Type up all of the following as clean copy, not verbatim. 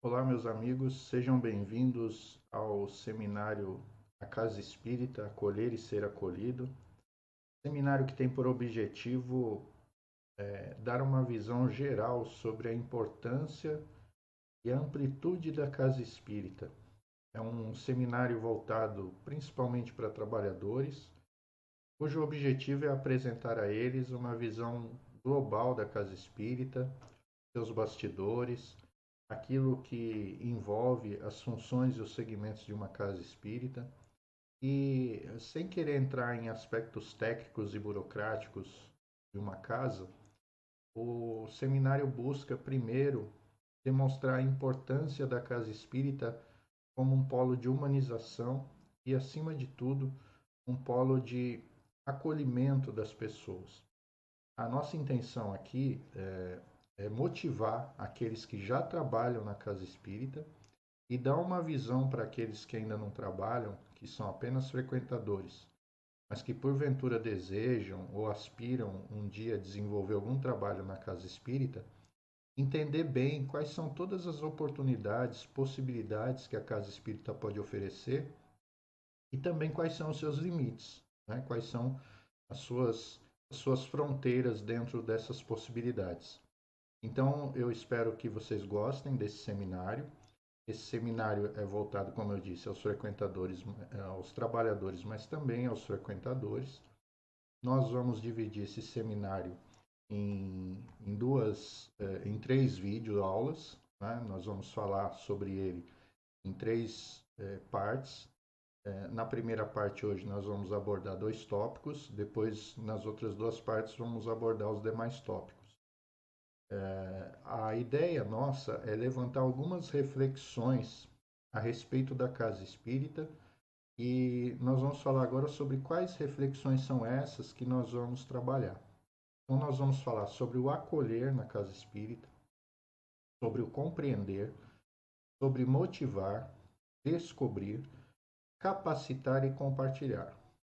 Olá, meus amigos, sejam bem-vindos ao seminário A Casa Espírita, Acolher e Ser Acolhido. Seminário que tem por objetivo dar uma visão geral sobre a importância e a amplitude da Casa Espírita. É um seminário voltado principalmente para trabalhadores, cujo objetivo é apresentar a eles uma visão global da Casa Espírita, seus bastidores, aquilo que envolve as funções e os segmentos de uma casa espírita. E sem querer entrar em aspectos técnicos e burocráticos de uma casa, o seminário busca primeiro demonstrar a importância da casa espírita como um polo de humanização e, acima de tudo, um polo de acolhimento das pessoas. A nossa intenção aqui é motivar aqueles que já trabalham na casa espírita e dar uma visão para aqueles que ainda não trabalham, que são apenas frequentadores, mas que porventura desejam ou aspiram um dia a desenvolver algum trabalho na casa espírita, entender bem quais são todas as oportunidades, possibilidades que a casa espírita pode oferecer e também quais são os seus limites, né? Quais são as suas fronteiras dentro dessas possibilidades. Então, eu espero que vocês gostem desse seminário. Esse seminário é voltado, como eu disse, aos frequentadores, aos trabalhadores, mas também aos frequentadores. Nós vamos dividir esse seminário em três videoaulas, né? Nós vamos falar sobre ele em três partes. Na primeira parte hoje nós vamos abordar dois tópicos, depois nas outras duas partes vamos abordar os demais tópicos. A ideia nossa é levantar algumas reflexões a respeito da casa espírita e nós vamos falar agora sobre quais reflexões são essas que nós vamos trabalhar. Então, nós vamos falar sobre o acolher na casa espírita, sobre o compreender, sobre motivar, descobrir, capacitar e compartilhar.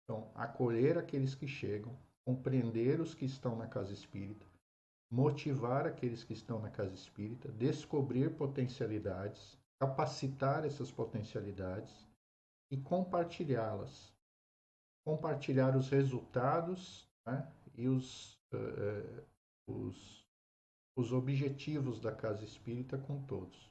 Então, acolher aqueles que chegam, compreender os que estão na casa espírita, motivar aqueles que estão na casa espírita, descobrir potencialidades, capacitar essas potencialidades e compartilhá-las. Compartilhar os resultados, né, e os, os objetivos da casa espírita com todos.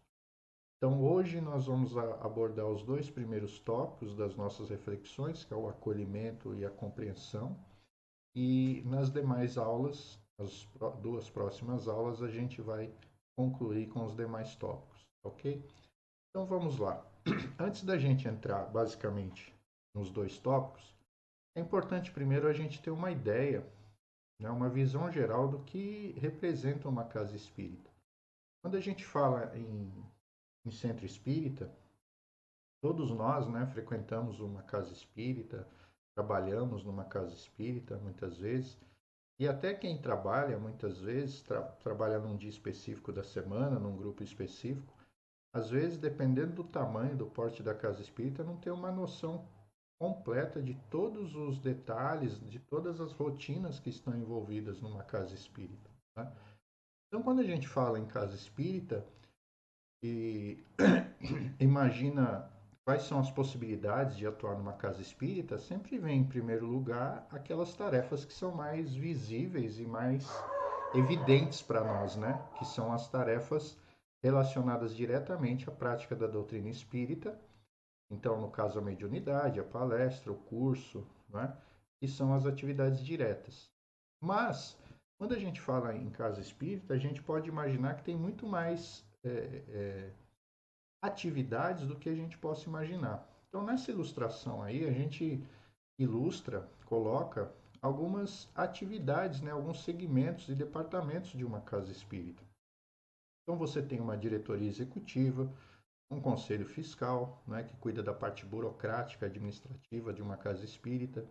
Então, hoje nós vamos abordar os dois primeiros tópicos das nossas reflexões, que é o acolhimento e a compreensão, e nas demais aulas, as duas próximas aulas, a gente vai concluir com os demais tópicos, ok? Então vamos lá. Antes da gente entrar basicamente nos dois tópicos, é importante primeiro a gente ter uma ideia, né, uma visão geral do que representa uma casa espírita. Quando a gente fala em centro espírita, todos nós, né, frequentamos uma casa espírita, trabalhamos numa casa espírita muitas vezes, e até quem trabalha, muitas vezes, trabalha num dia específico da semana, num grupo específico, às vezes, dependendo do tamanho, do porte da casa espírita, não tem uma noção completa de todos os detalhes, de todas as rotinas que estão envolvidas numa casa espírita. Né? Então, quando a gente fala em casa espírita e imagina quais são as possibilidades de atuar numa casa espírita, sempre vem em primeiro lugar aquelas tarefas que são mais visíveis e mais evidentes para nós, né? Que são as tarefas relacionadas diretamente à prática da doutrina espírita. Então, no caso, a mediunidade, a palestra, o curso, né? Que são as atividades diretas. Mas, quando a gente fala em casa espírita, a gente pode imaginar que tem muito mais atividades do que a gente possa imaginar. Então, nessa ilustração aí, a gente ilustra, coloca algumas atividades, né, alguns segmentos e departamentos de uma casa espírita. Então, você tem uma diretoria executiva, um conselho fiscal, né, que cuida da parte burocrática, administrativa de uma casa espírita.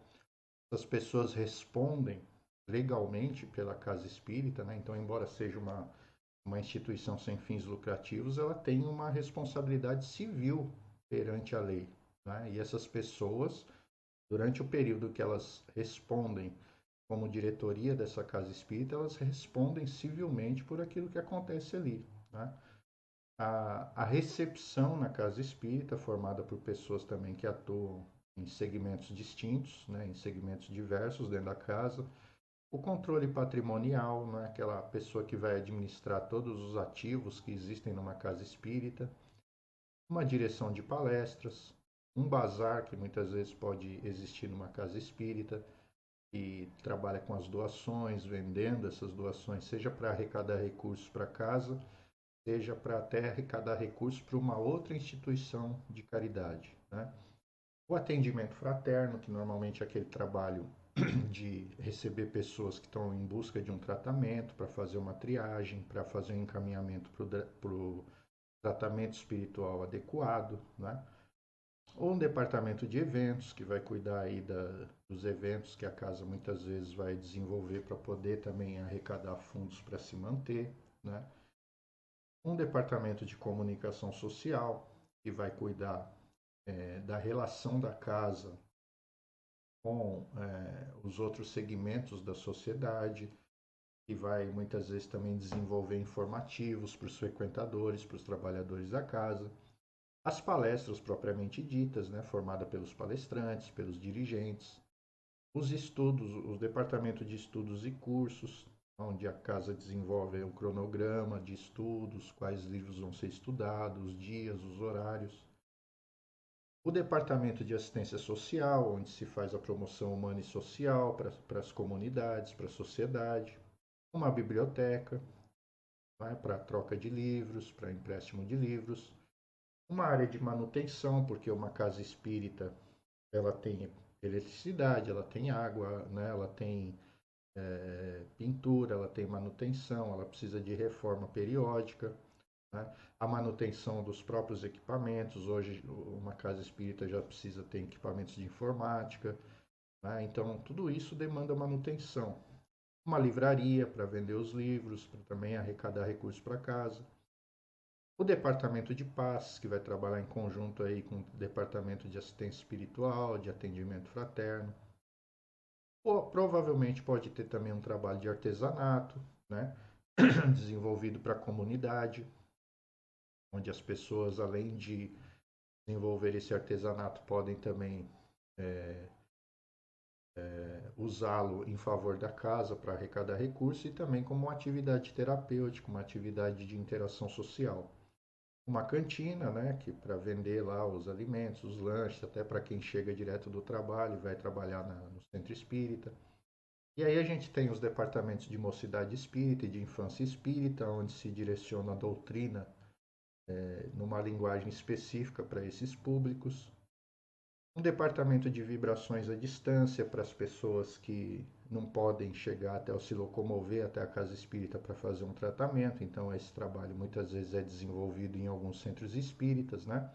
As pessoas respondem legalmente pela casa espírita, né? Então, embora seja uma instituição sem fins lucrativos, ela tem uma responsabilidade civil perante a lei. Né? E essas pessoas, durante o período que elas respondem como diretoria dessa casa espírita, elas respondem civilmente por aquilo que acontece ali. Né? A recepção na casa espírita, formada por pessoas também que atuam em segmentos distintos, né, em segmentos diversos dentro da casa. O controle patrimonial, né, aquela pessoa que vai administrar todos os ativos que existem numa casa espírita. Uma direção de palestras, um bazar que muitas vezes pode existir numa casa espírita, que trabalha com as doações, vendendo essas doações, seja para arrecadar recursos para casa, seja para até arrecadar recursos para uma outra instituição de caridade, né? O atendimento fraterno, que normalmente é aquele trabalho de receber pessoas que estão em busca de um tratamento, para fazer uma triagem, para fazer um encaminhamento para o tratamento espiritual adequado, né? Ou um departamento de eventos, que vai cuidar aí dos eventos que a casa muitas vezes vai desenvolver para poder também arrecadar fundos para se manter, né? Um departamento de comunicação social, que vai cuidar da relação da casa com os outros segmentos da sociedade, que vai muitas vezes também desenvolver informativos para os frequentadores, para os trabalhadores da casa. As palestras propriamente ditas, né, formada pelos palestrantes, pelos dirigentes. Os estudos, o departamento de estudos e cursos, onde a casa desenvolve um cronograma de estudos, quais livros vão ser estudados, os dias, os horários. O departamento de assistência social, onde se faz a promoção humana e social para as comunidades, para a sociedade. Uma biblioteca, né, para troca de livros, para empréstimo de livros. Uma área de manutenção, porque uma casa espírita ela tem eletricidade, ela tem água, né, ela tem pintura, ela tem manutenção, ela precisa de reforma periódica, né? A manutenção dos próprios equipamentos. Hoje, uma casa espírita já precisa ter equipamentos de informática, né? Então, tudo isso demanda manutenção. Uma livraria para vender os livros, para também arrecadar recursos para casa. O departamento de paz, que vai trabalhar em conjunto aí com o departamento de assistência espiritual, de atendimento fraterno. Ou, provavelmente pode ter também um trabalho de artesanato, né? Desenvolvido para a comunidade, onde as pessoas, além de desenvolver esse artesanato, podem também usá-lo em favor da casa para arrecadar recursos e também como uma atividade terapêutica, uma atividade de interação social. Uma cantina, né, que para vender lá os alimentos, os lanches, até para quem chega direto do trabalho e vai trabalhar no centro espírita. E aí a gente tem os departamentos de mocidade espírita e de infância espírita, onde se direciona a doutrina numa linguagem específica para esses públicos. Um departamento de vibrações à distância para as pessoas que não podem chegar até ou se locomover até a casa espírita para fazer um tratamento. Então, esse trabalho muitas vezes é desenvolvido em alguns centros espíritas, né?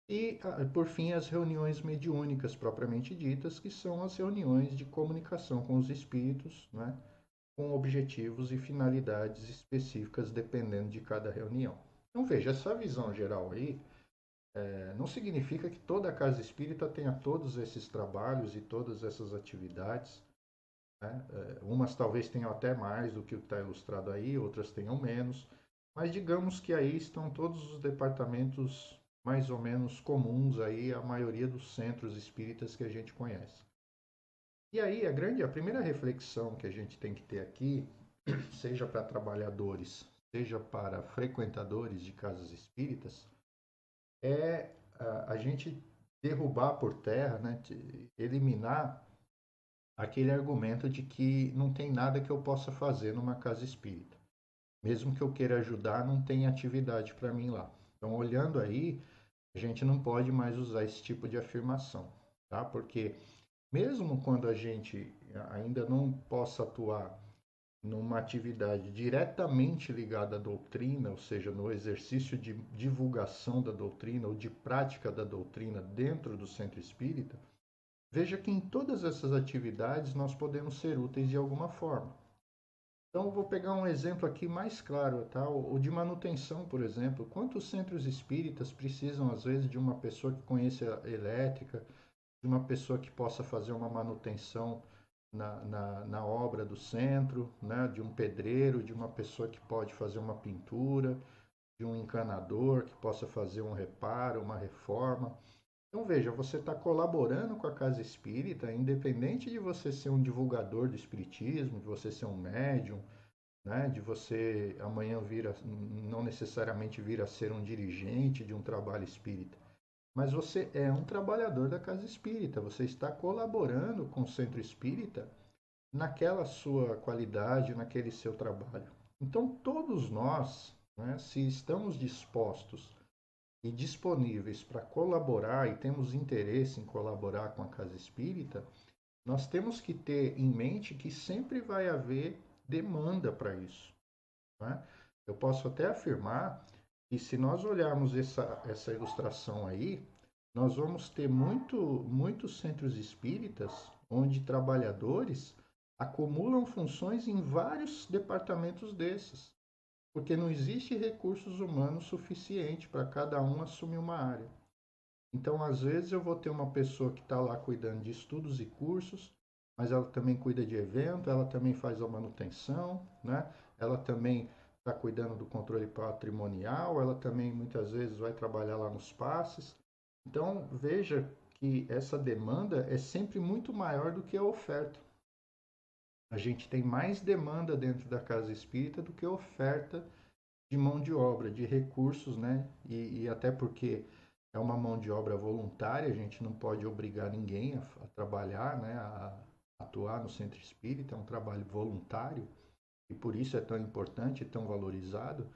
E, por fim, as reuniões mediúnicas propriamente ditas, que são as reuniões de comunicação com os espíritos, né? Com objetivos e finalidades específicas dependendo de cada reunião. Então, veja, essa visão geral aí não significa que toda a casa espírita tenha todos esses trabalhos e todas essas atividades, né? Umas talvez tenham até mais do que o que está ilustrado aí, outras tenham menos, mas digamos que aí estão todos os departamentos mais ou menos comuns aí a maioria dos centros espíritas que a gente conhece. E aí a primeira reflexão que a gente tem que ter aqui, seja para trabalhadores, seja para frequentadores de casas espíritas, é a gente derrubar por terra, né, eliminar aquele argumento de que não tem nada que eu possa fazer numa casa espírita. Mesmo que eu queira ajudar, não tem atividade para mim lá. Então, olhando aí, a gente não pode mais usar esse tipo de afirmação, tá? Porque mesmo quando a gente ainda não possa atuar numa atividade diretamente ligada à doutrina, ou seja, no exercício de divulgação da doutrina ou de prática da doutrina dentro do centro espírita, veja que em todas essas atividades nós podemos ser úteis de alguma forma. Então, eu vou pegar um exemplo aqui mais claro, tá? O de manutenção, por exemplo. Quantos centros espíritas precisam, às vezes, de uma pessoa que conheça elétrica, de uma pessoa que possa fazer uma manutenção na obra do centro, né? De um pedreiro, de uma pessoa que pode fazer uma pintura, de um encanador que possa fazer um reparo, uma reforma. Então veja, você está colaborando com a casa espírita, independente de você ser um divulgador do espiritismo, de você ser um médium, né, de você amanhã vir a, não necessariamente vir a ser um dirigente de um trabalho espírita, mas você é um trabalhador da casa espírita, você está colaborando com o centro espírita naquela sua qualidade, naquele seu trabalho. Então todos nós, né, se estamos dispostos e disponíveis para colaborar e temos interesse em colaborar com a casa espírita, nós temos que ter em mente que sempre vai haver demanda para isso. Né? Eu posso até afirmar que se nós olharmos essa ilustração aí, nós vamos ter muitos centros espíritas onde trabalhadores acumulam funções em vários departamentos desses, porque não existe recursos humanos suficiente para cada um assumir uma área. Então, às vezes, eu vou ter uma pessoa que está lá cuidando de estudos e cursos, mas ela também cuida de evento, ela também faz a manutenção, né? Ela também está cuidando do controle patrimonial, ela também muitas vezes vai trabalhar lá nos passes. Então, veja que essa demanda é sempre muito maior do que a oferta. A gente tem mais demanda dentro da casa espírita do que oferta de mão de obra, de recursos, né? E até porque é uma mão de obra voluntária, a gente não pode obrigar ninguém a trabalhar, né? A atuar no centro espírita, é um trabalho voluntário e por isso é tão importante e tão valorizado.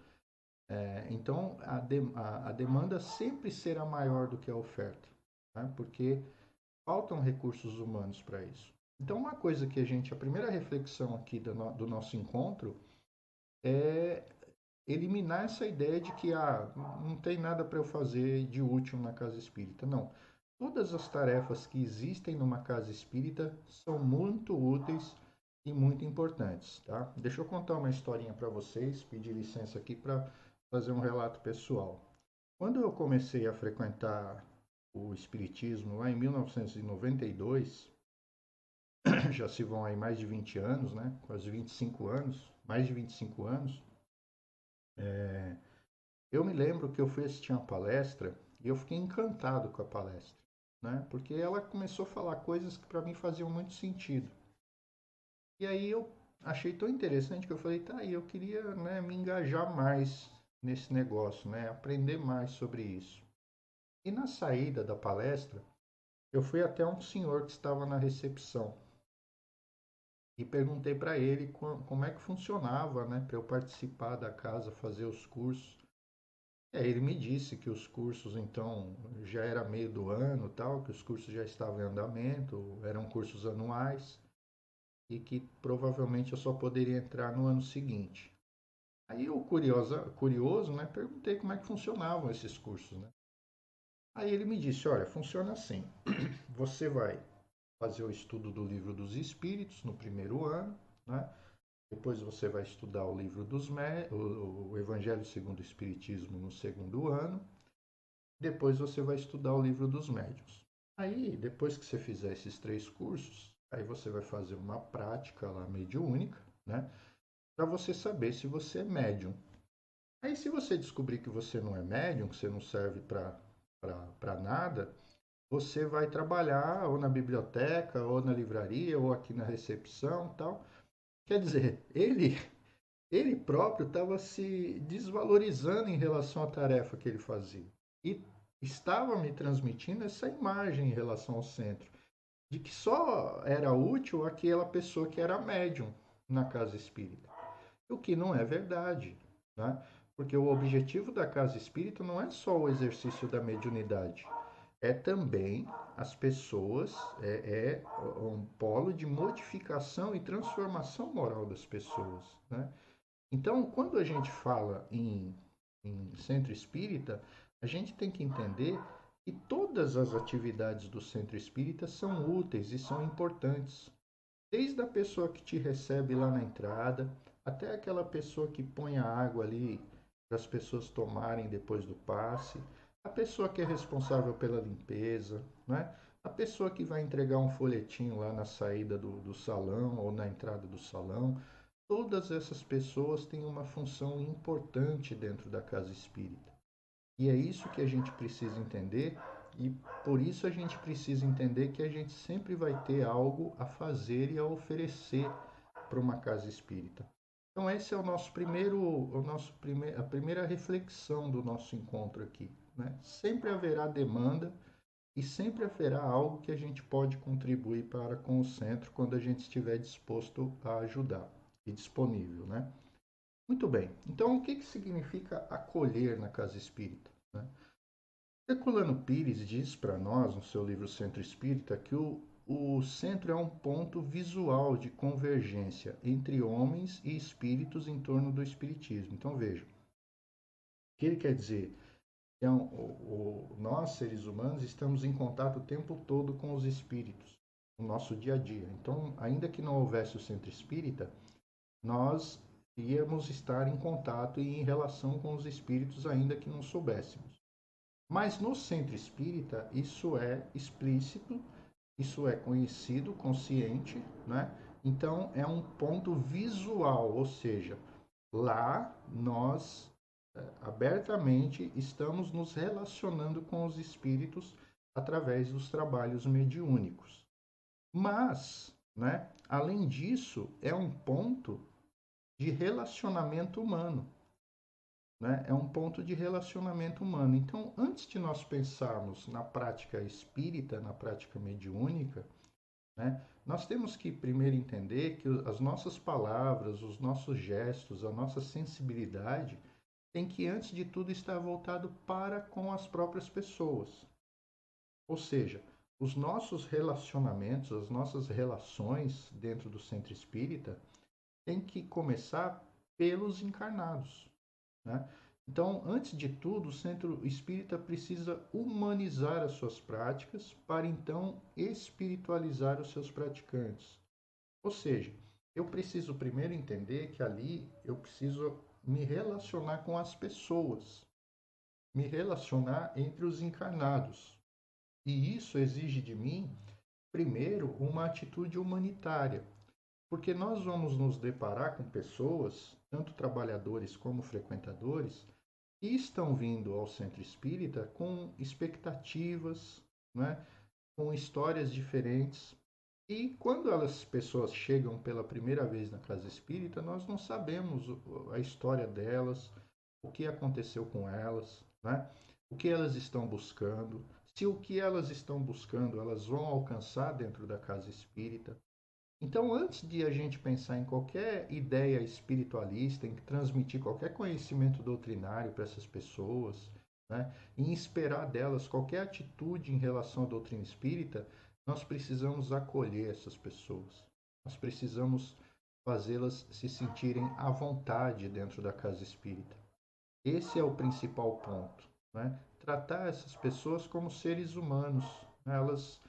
Então, a demanda sempre será maior do que a oferta, né? Porque faltam recursos humanos para isso. Então, uma coisa que a primeira reflexão aqui do nosso encontro é eliminar essa ideia de que não tem nada para eu fazer de útil na casa espírita. Não. Todas as tarefas que existem numa casa espírita são muito úteis e muito importantes, tá? Deixa eu contar uma historinha para vocês, pedir licença aqui para fazer um relato pessoal. Quando eu comecei a frequentar o espiritismo lá em 1992, já se vão aí mais de 20 anos, né? Quase 25 anos, mais de 25 anos. Eu me lembro que eu fui assistir uma palestra e eu fiquei encantado com a palestra, né? Porque ela começou a falar coisas que para mim faziam muito sentido. E aí eu achei tão interessante que eu falei, tá aí, eu queria, né, me engajar mais nesse negócio, né? Aprender mais sobre isso. E na saída da palestra, eu fui até um senhor que estava na recepção e perguntei para ele como é que funcionava, né, para eu participar da casa, fazer os cursos. Ele me disse que os cursos, então, já era meio do ano, tal, que os cursos já estavam em andamento, eram cursos anuais e que provavelmente eu só poderia entrar no ano seguinte. Aí eu, curioso, né, perguntei como é que funcionavam esses cursos, né? Aí ele me disse, olha, funciona assim, você vai fazer o estudo do Livro dos Espíritos no primeiro ano, né? Depois você vai estudar o livro o Evangelho segundo o Espiritismo no segundo ano. Depois você vai estudar o livro dos médiuns. Aí, depois que você fizer esses 3 cursos, aí você vai fazer uma prática lá mediúnica, né? Para você saber se você é médium. Aí, se você descobrir que você não é médium, que você não serve para nada, você vai trabalhar ou na biblioteca, ou na livraria, ou aqui na recepção, tal. Quer dizer, ele próprio estava se desvalorizando em relação à tarefa que ele fazia. E estava me transmitindo essa imagem em relação ao centro, de que só era útil aquela pessoa que era médium na casa espírita. O que não é verdade, né? Porque o objetivo da casa espírita não é só o exercício da mediunidade, é também as pessoas, é um polo de modificação e transformação moral das pessoas, né? Então, quando a gente fala em centro espírita, a gente tem que entender que todas as atividades do centro espírita são úteis e são importantes. Desde a pessoa que te recebe lá na entrada, até aquela pessoa que põe a água ali para as pessoas tomarem depois do passe, a pessoa que é responsável pela limpeza, né? A pessoa que vai entregar um folhetinho lá na saída do salão ou na entrada do salão, todas essas pessoas têm uma função importante dentro da casa espírita. E é isso que a gente precisa entender, e por isso a gente precisa entender que a gente sempre vai ter algo a fazer e a oferecer para uma casa espírita. Então esse é a primeira reflexão do nosso encontro aqui, né? Sempre haverá demanda e sempre haverá algo que a gente pode contribuir para com o centro quando a gente estiver disposto a ajudar e disponível, né? Muito bem. Então, o que significa acolher na casa espírita, né? Herculano Pires diz para nós, no seu livro Centro Espírita, que o centro é um ponto visual de convergência entre homens e espíritos em torno do espiritismo. Então, veja, o que ele quer dizer? É nós, seres humanos, estamos em contato o tempo todo com os espíritos, no nosso dia a dia. Então, ainda que não houvesse o centro espírita, nós íamos estar em contato e em relação com os espíritos, ainda que não soubéssemos. Mas no centro espírita, isso é explícito, isso é conhecido, consciente, né? Então, é um ponto visual, ou seja, lá nós abertamente estamos nos relacionando com os espíritos através dos trabalhos mediúnicos. Mas, né, além disso, é um ponto de relacionamento humano. Né? É um ponto de relacionamento humano. Então, antes de nós pensarmos na prática espírita, na prática mediúnica, né, nós temos que primeiro entender que as nossas palavras, os nossos gestos, a nossa sensibilidade tem que, antes de tudo, estar voltado para com as próprias pessoas. Ou seja, os nossos relacionamentos, as nossas relações dentro do centro espírita tem que começar pelos encarnados. Né? Então, antes de tudo, o centro espírita precisa humanizar as suas práticas para então espiritualizar os seus praticantes. Ou seja, eu preciso primeiro entender que ali eu preciso me relacionar com as pessoas, me relacionar entre os encarnados. E isso exige de mim, primeiro, uma atitude humanitária, porque nós vamos nos deparar com pessoas, tanto trabalhadores como frequentadores, que estão vindo ao centro espírita com expectativas, né, com histórias diferentes. E quando as pessoas chegam pela primeira vez na casa espírita, nós não sabemos a história delas, o que aconteceu com elas, né? O que elas estão buscando, se o que elas estão buscando elas vão alcançar dentro da casa espírita. Então, antes de a gente pensar em qualquer ideia espiritualista, em transmitir qualquer conhecimento doutrinário para essas pessoas, né, em esperar delas qualquer atitude em relação à doutrina espírita, nós precisamos acolher essas pessoas. Nós precisamos fazê-las se sentirem à vontade dentro da casa espírita. Esse é o principal ponto, né? Tratar essas pessoas como seres humanos, né? Elas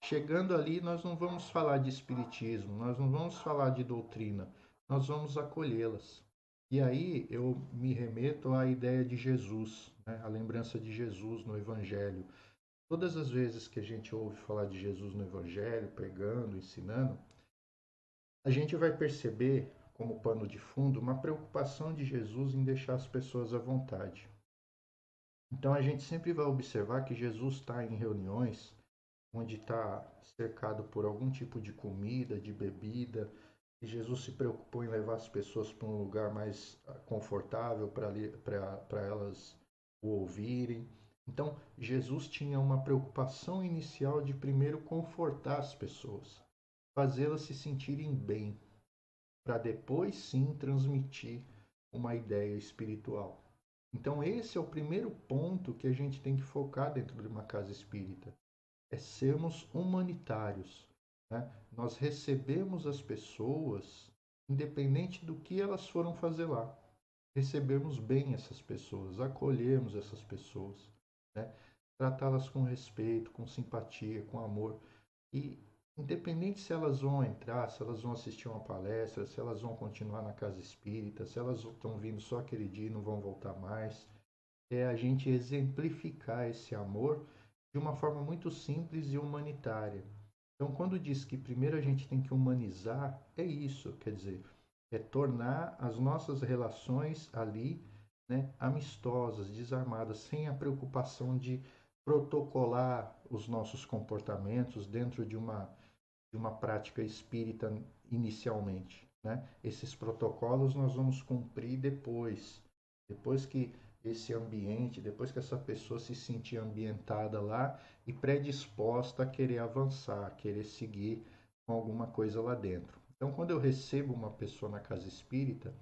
chegando ali, nós não vamos falar de espiritismo, nós não vamos falar de doutrina, nós vamos acolhê-las. E aí eu me remeto à ideia de Jesus, né? A lembrança de Jesus no Evangelho. Todas as vezes que a gente ouve falar de Jesus no Evangelho, pregando, ensinando, a gente vai perceber, como pano de fundo, uma preocupação de Jesus em deixar as pessoas à vontade. Então a gente sempre vai observar que Jesus está em reuniões onde está cercado por algum tipo de comida, de bebida, e Jesus se preocupou em levar as pessoas para um lugar mais confortável para elas o ouvirem. Então, Jesus tinha uma preocupação inicial de primeiro confortar as pessoas, fazê-las se sentirem bem, para depois sim transmitir uma ideia espiritual. Então, esse é o primeiro ponto que a gente tem que focar dentro de uma casa espírita é sermos humanitários. Né? Nós recebemos as pessoas, independente do que elas foram fazer lá. Recebemos bem essas pessoas, acolhemos essas pessoas, né? Tratá-las com respeito, com simpatia, com amor. E independente se elas vão entrar, se elas vão assistir uma palestra, se elas vão continuar na casa espírita, se elas estão vindo só aquele dia e não vão voltar mais, é a gente exemplificar esse amor de uma forma muito simples e humanitária. Então, quando diz que primeiro a gente tem que humanizar, é isso, quer dizer, é tornar as nossas relações ali, né, amistosas, desarmadas, sem a preocupação de protocolar os nossos comportamentos dentro de uma prática espírita inicialmente, né? Esses protocolos nós vamos cumprir depois que esse ambiente, depois que essa pessoa se sentir ambientada lá e predisposta a querer avançar, a querer seguir com alguma coisa lá dentro. Então, quando eu recebo uma pessoa na casa espírita,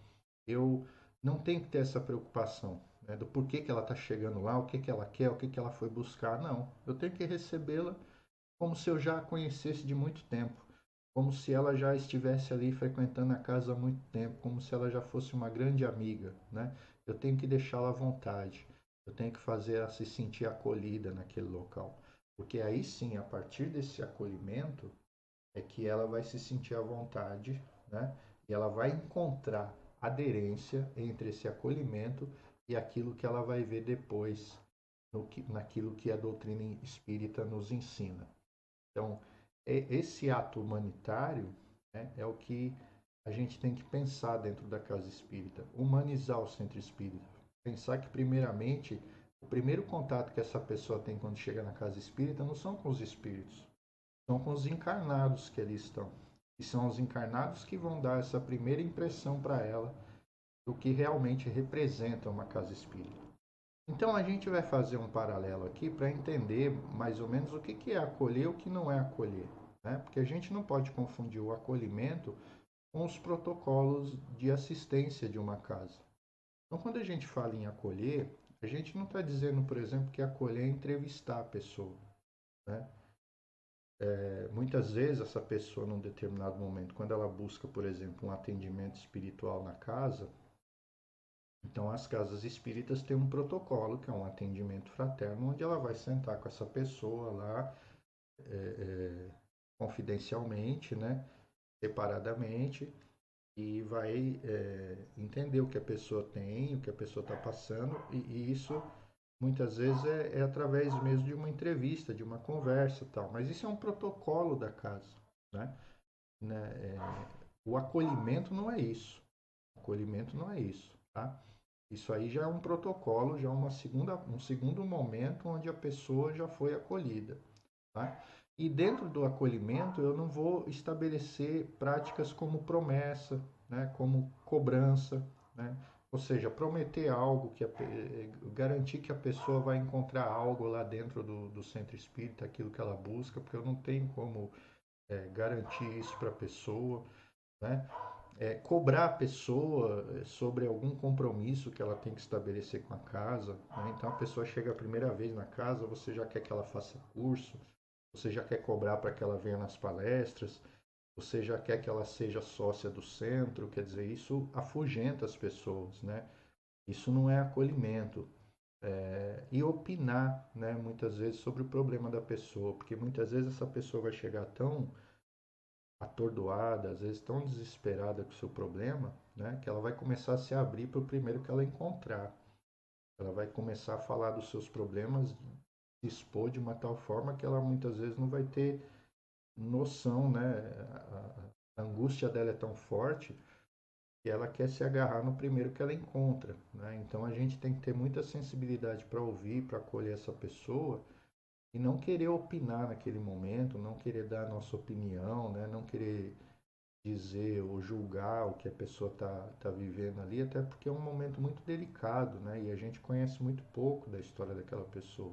eu não tenho que ter essa preocupação, né, do porquê que ela está chegando lá, o que que ela quer, o que que ela foi buscar. Não, eu tenho que recebê-la como se eu já a conhecesse de muito tempo, como se ela já estivesse ali frequentando a casa há muito tempo, como se ela já fosse uma grande amiga, né? Eu tenho que deixá-la à vontade, eu tenho que fazer ela se sentir acolhida naquele local, porque aí sim, a partir desse acolhimento, é que ela vai se sentir à vontade, né? E ela vai encontrar aderência entre esse acolhimento e aquilo que ela vai ver depois, naquilo que a doutrina espírita nos ensina. Então, esse ato humanitário, né, é o que a gente tem que pensar dentro da casa espírita, humanizar o centro espírita. Pensar que, primeiramente, o primeiro contato que essa pessoa tem quando chega na casa espírita não são com os espíritos, são com os encarnados que ali estão. E são os encarnados que vão dar essa primeira impressão para ela do que realmente representa uma casa espírita. Então a gente vai fazer um paralelo aqui para entender mais ou menos o que é acolher e o que não é acolher, né? Porque a gente não pode confundir o acolhimento com os protocolos de assistência de uma casa. Então, quando a gente fala em acolher, a gente não está dizendo, por exemplo, que acolher é entrevistar a pessoa, né? Muitas vezes essa pessoa, num determinado momento, quando ela busca, por exemplo, um atendimento espiritual na casa, então as casas espíritas têm um protocolo, que é um atendimento fraterno, onde ela vai sentar com essa pessoa lá, confidencialmente, né, separadamente, e vai entender o que a pessoa tem, o que a pessoa está passando, e isso muitas vezes é através mesmo de uma entrevista, de uma conversa, tal. Mas isso é um protocolo da casa, né? O acolhimento não é isso. O acolhimento não é isso, tá? Isso aí já é um protocolo, já é um segundo momento onde a pessoa já foi acolhida, tá? E dentro do acolhimento eu não vou estabelecer práticas como promessa, né, como cobrança, né? Ou seja, prometer algo, garantir que a pessoa vai encontrar algo lá dentro do centro espírita, aquilo que ela busca, porque eu não tenho como garantir isso para a pessoa, né? Cobrar a pessoa sobre algum compromisso que ela tem que estabelecer com a casa, né? Então a pessoa chega a primeira vez na casa, você já quer que ela faça curso, você já quer cobrar para que ela venha nas palestras, você já quer que ela seja sócia do centro, quer dizer, isso afugenta as pessoas, né? Isso não é acolhimento. E opinar, né, muitas vezes sobre o problema da pessoa, porque muitas vezes essa pessoa vai chegar tão atordoada, às vezes tão desesperada com o seu problema, né, que ela vai começar a se abrir para o primeiro que ela encontrar. Ela vai começar a falar dos seus problemas, se expor de uma tal forma que ela muitas vezes não vai ter noção, né? A angústia dela é tão forte que ela quer se agarrar no primeiro que ela encontra, né? Então a gente tem que ter muita sensibilidade para ouvir, para acolher essa pessoa e não querer opinar naquele momento, não querer dar a nossa opinião, né? Não querer dizer ou julgar o que a pessoa tá vivendo ali, até porque é um momento muito delicado, né? E a gente conhece muito pouco da história daquela pessoa.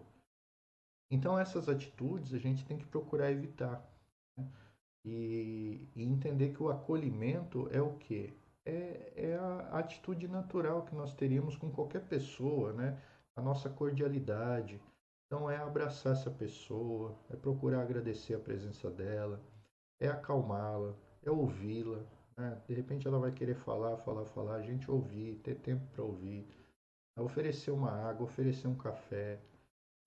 Então essas atitudes a gente tem que procurar evitar. E entender que o acolhimento é o quê? É a atitude natural que nós teríamos com qualquer pessoa, né? A nossa cordialidade. Então é abraçar essa pessoa, é procurar agradecer a presença dela, é acalmá-la, é ouvi-la, né? De repente ela vai querer falar, a gente ouvir, ter tempo para ouvir, é oferecer uma água, oferecer um café,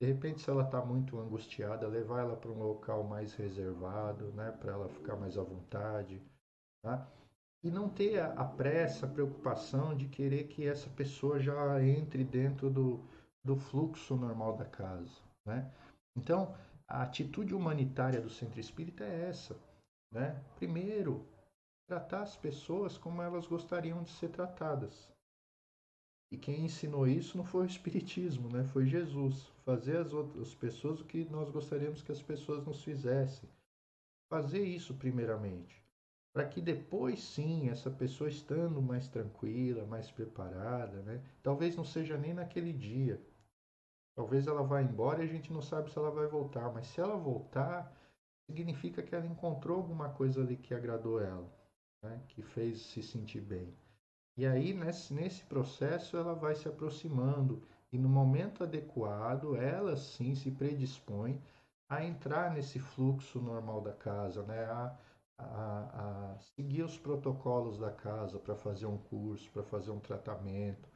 de repente, se ela está muito angustiada, levar ela para um local mais reservado, né, para ela ficar mais à vontade, tá? E não ter a pressa, a preocupação de querer que essa pessoa já entre dentro do fluxo normal da casa, né? Então, a atitude humanitária do centro espírita é essa, né? Primeiro, tratar as pessoas como elas gostariam de ser tratadas. E quem ensinou isso não foi o Espiritismo, né? Foi Jesus. Fazer as outras pessoas o que nós gostaríamos que as pessoas nos fizessem. Fazer isso primeiramente. Para que depois sim, essa pessoa estando mais tranquila, mais preparada, né? Talvez não seja nem naquele dia. Talvez ela vá embora e a gente não sabe se ela vai voltar. Mas se ela voltar, significa que ela encontrou alguma coisa ali que agradou ela, né? Que fez se sentir bem. E aí, nesse processo, ela vai se aproximando e no momento adequado, ela sim se predispõe a entrar nesse fluxo normal da casa, né? A seguir os protocolos da casa para fazer um curso, para fazer um tratamento,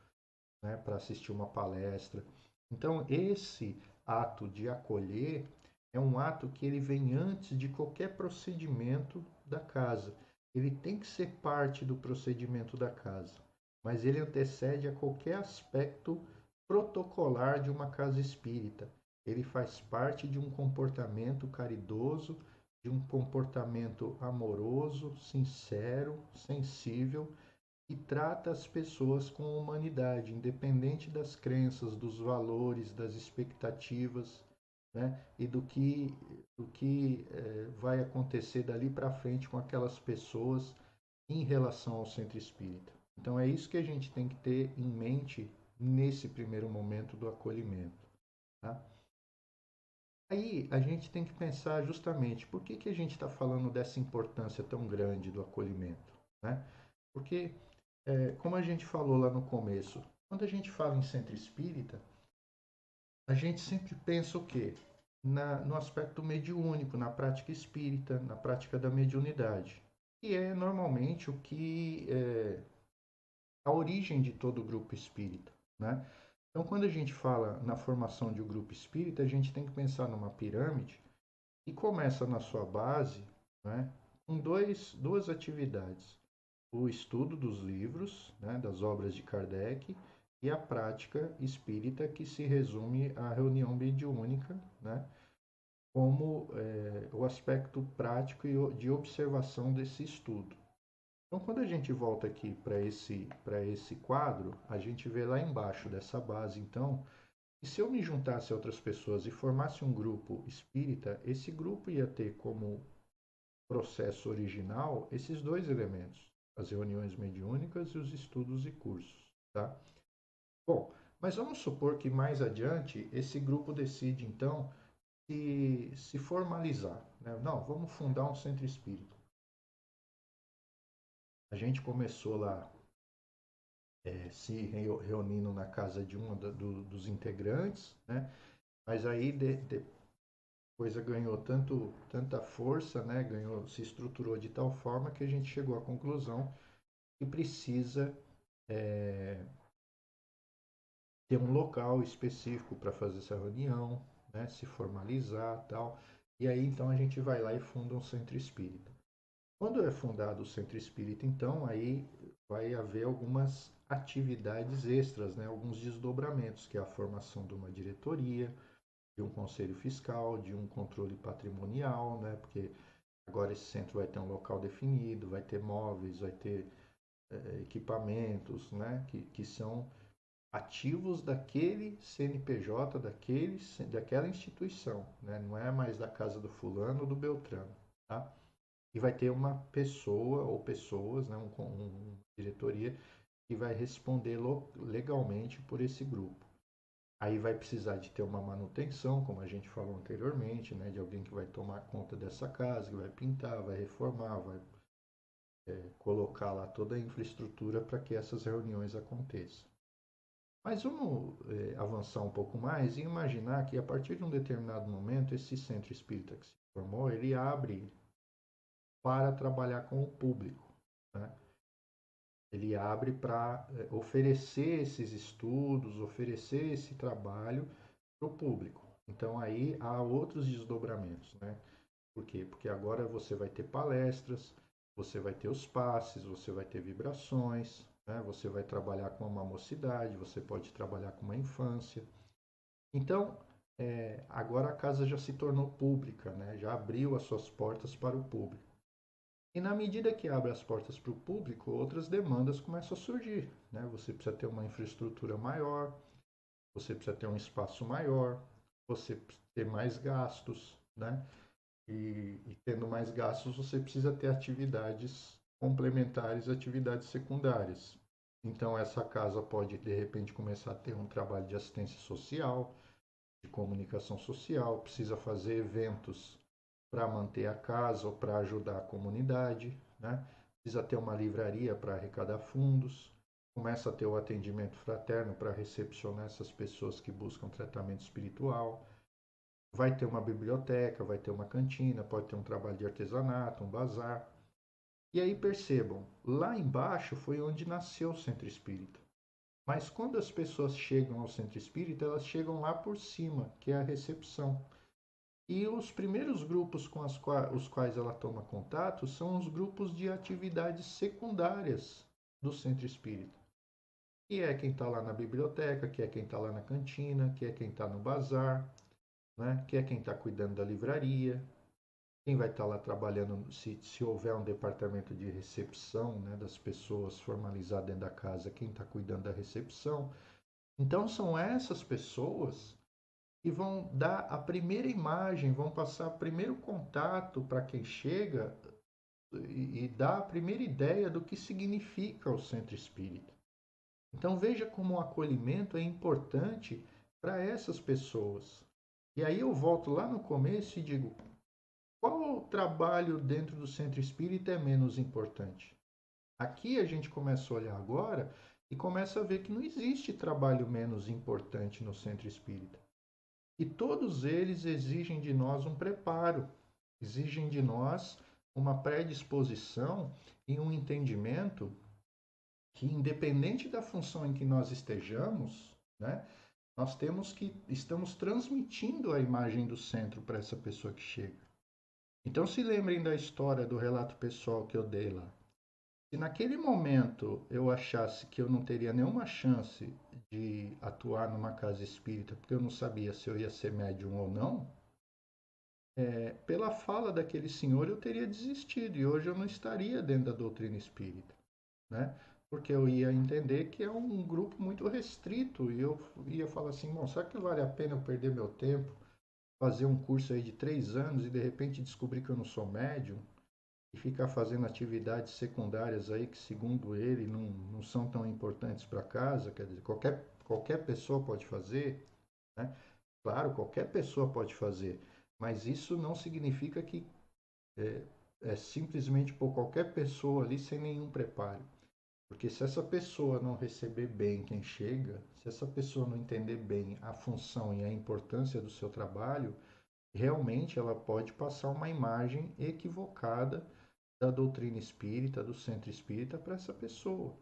né? Para assistir uma palestra. Então, esse ato de acolher é um ato que ele vem antes de qualquer procedimento da casa. Ele tem que ser parte do procedimento da casa, mas ele antecede a qualquer aspecto protocolar de uma casa espírita. Ele faz parte de um comportamento caridoso, de um comportamento amoroso, sincero, sensível e trata as pessoas com humanidade, independente das crenças, dos valores, das expectativas, né? E do que vai acontecer dali para frente com aquelas pessoas em relação ao centro espírita. Então é isso que a gente tem que ter em mente nesse primeiro momento do acolhimento. Tá? Aí a gente tem que pensar justamente por que a gente está falando dessa importância tão grande do acolhimento. Né? Porque como a gente falou lá no começo, quando a gente fala em centro espírita, a gente sempre pensa o quê? No aspecto mediúnico, na prática espírita, na prática da mediunidade. E é normalmente o que é a origem de todo grupo espírita. Né? Então, quando a gente fala na formação de um grupo espírita, a gente tem que pensar numa pirâmide que começa na sua base, né, com duas atividades: o estudo dos livros, né, das obras de Kardec, e a prática espírita, que se resume à reunião mediúnica, né, como o aspecto prático e de observação desse estudo. Então, quando a gente volta aqui para esse quadro, a gente vê lá embaixo dessa base, então, que se eu me juntasse a outras pessoas e formasse um grupo espírita, esse grupo ia ter como processo original esses dois elementos: as reuniões mediúnicas e os estudos e cursos, tá? Bom, mas vamos supor que mais adiante esse grupo decide então se formalizar, né? Não, vamos fundar um centro espírita. A gente começou lá se reunindo na casa de um dos integrantes, né? Mas aí coisa ganhou tanta força, né? Se estruturou de tal forma que a gente chegou à conclusão que precisa ter um local específico para fazer essa reunião, né? Se formalizar, tal. E aí então a gente vai lá e funda um centro espírita. Quando é fundado o centro espírita, então aí vai haver algumas atividades extras, né? Alguns desdobramentos, que é a formação de uma diretoria, de um conselho fiscal, de um controle patrimonial, né? Porque agora esse centro vai ter um local definido, vai ter móveis, vai ter equipamentos, né? Que são ativos daquele CNPJ, daquela instituição, né? Não é mais da casa do fulano ou do Beltrano, tá? E vai ter uma pessoa ou pessoas, né? Uma diretoria que vai responder legalmente por esse grupo. Aí vai precisar de ter uma manutenção, como a gente falou anteriormente, né? De alguém que vai tomar conta dessa casa, que vai pintar, vai reformar, vai colocar lá toda a infraestrutura para que essas reuniões aconteçam. Mas vamos avançar um pouco mais e imaginar que a partir de um determinado momento esse centro espírita que se formou, ele abre para trabalhar com o público, né? Ele abre para oferecer esses estudos, oferecer esse trabalho para o público. Então aí há outros desdobramentos, né? Por quê? Porque agora você vai ter palestras, você vai ter os passes, você vai ter vibrações, né? Você vai trabalhar com uma mocidade, você pode trabalhar com uma infância. Então, agora a casa já se tornou pública, né? Já abriu as suas portas para o público. E na medida que abre as portas para o público, outras demandas começam a surgir, né? Você precisa ter uma infraestrutura maior, você precisa ter um espaço maior, você precisa ter mais gastos, né? E tendo mais gastos, você precisa ter atividades complementares, atividades secundárias. Então, essa casa pode, de repente, começar a ter um trabalho de assistência social, de comunicação social, precisa fazer eventos para manter a casa ou para ajudar a comunidade, né? Precisa ter uma livraria para arrecadar fundos, começa a ter o atendimento fraterno para recepcionar essas pessoas que buscam tratamento espiritual, vai ter uma biblioteca, vai ter uma cantina, pode ter um trabalho de artesanato, um bazar. E aí percebam, lá embaixo foi onde nasceu o centro espírita. Mas quando as pessoas chegam ao centro espírita, elas chegam lá por cima, que é a recepção. E os primeiros grupos com os quais ela toma contato são os grupos de atividades secundárias do centro espírita. Que é quem está lá na biblioteca, que é quem está lá na cantina, que é quem está no bazar, né? Que é quem está cuidando da livraria, quem vai estar lá trabalhando, se houver um departamento de recepção, né, das pessoas formalizado dentro da casa, quem está cuidando da recepção. Então são essas pessoas que vão dar a primeira imagem, vão passar o primeiro contato para quem chega e dar a primeira ideia do que significa o centro espírita. Então veja como o acolhimento é importante para essas pessoas. E aí eu volto lá no começo e digo, qual trabalho dentro do centro espírita é menos importante? Aqui a gente começa a olhar agora e começa a ver que não existe trabalho menos importante no centro espírita. E todos eles exigem de nós um preparo, exigem de nós uma predisposição e um entendimento que, independente da função em que nós estejamos, né, nós temos que estamos transmitindo a imagem do centro para essa pessoa que chega. Então se lembrem da história do relato pessoal que eu dei lá. Se naquele momento eu achasse que eu não teria nenhuma chance de atuar numa casa espírita, porque eu não sabia se eu ia ser médium ou não, pela fala daquele senhor eu teria desistido e hoje eu não estaria dentro da doutrina espírita, né? Porque eu ia entender que é um grupo muito restrito e eu ia falar assim, bom, será que vale a pena eu perder meu tempo, fazer um curso aí de 3 anos e de repente descobrir que eu não sou médium e ficar fazendo atividades secundárias aí que, segundo ele, não são tão importantes para casa? Quer dizer, qualquer pessoa pode fazer, né? Claro, qualquer pessoa pode fazer, mas isso não significa que é, é simplesmente por qualquer pessoa ali sem nenhum preparo. Porque se essa pessoa não receber bem quem chega, se essa pessoa não entender bem a função e a importância do seu trabalho, realmente ela pode passar uma imagem equivocada da doutrina espírita, do centro espírita para essa pessoa.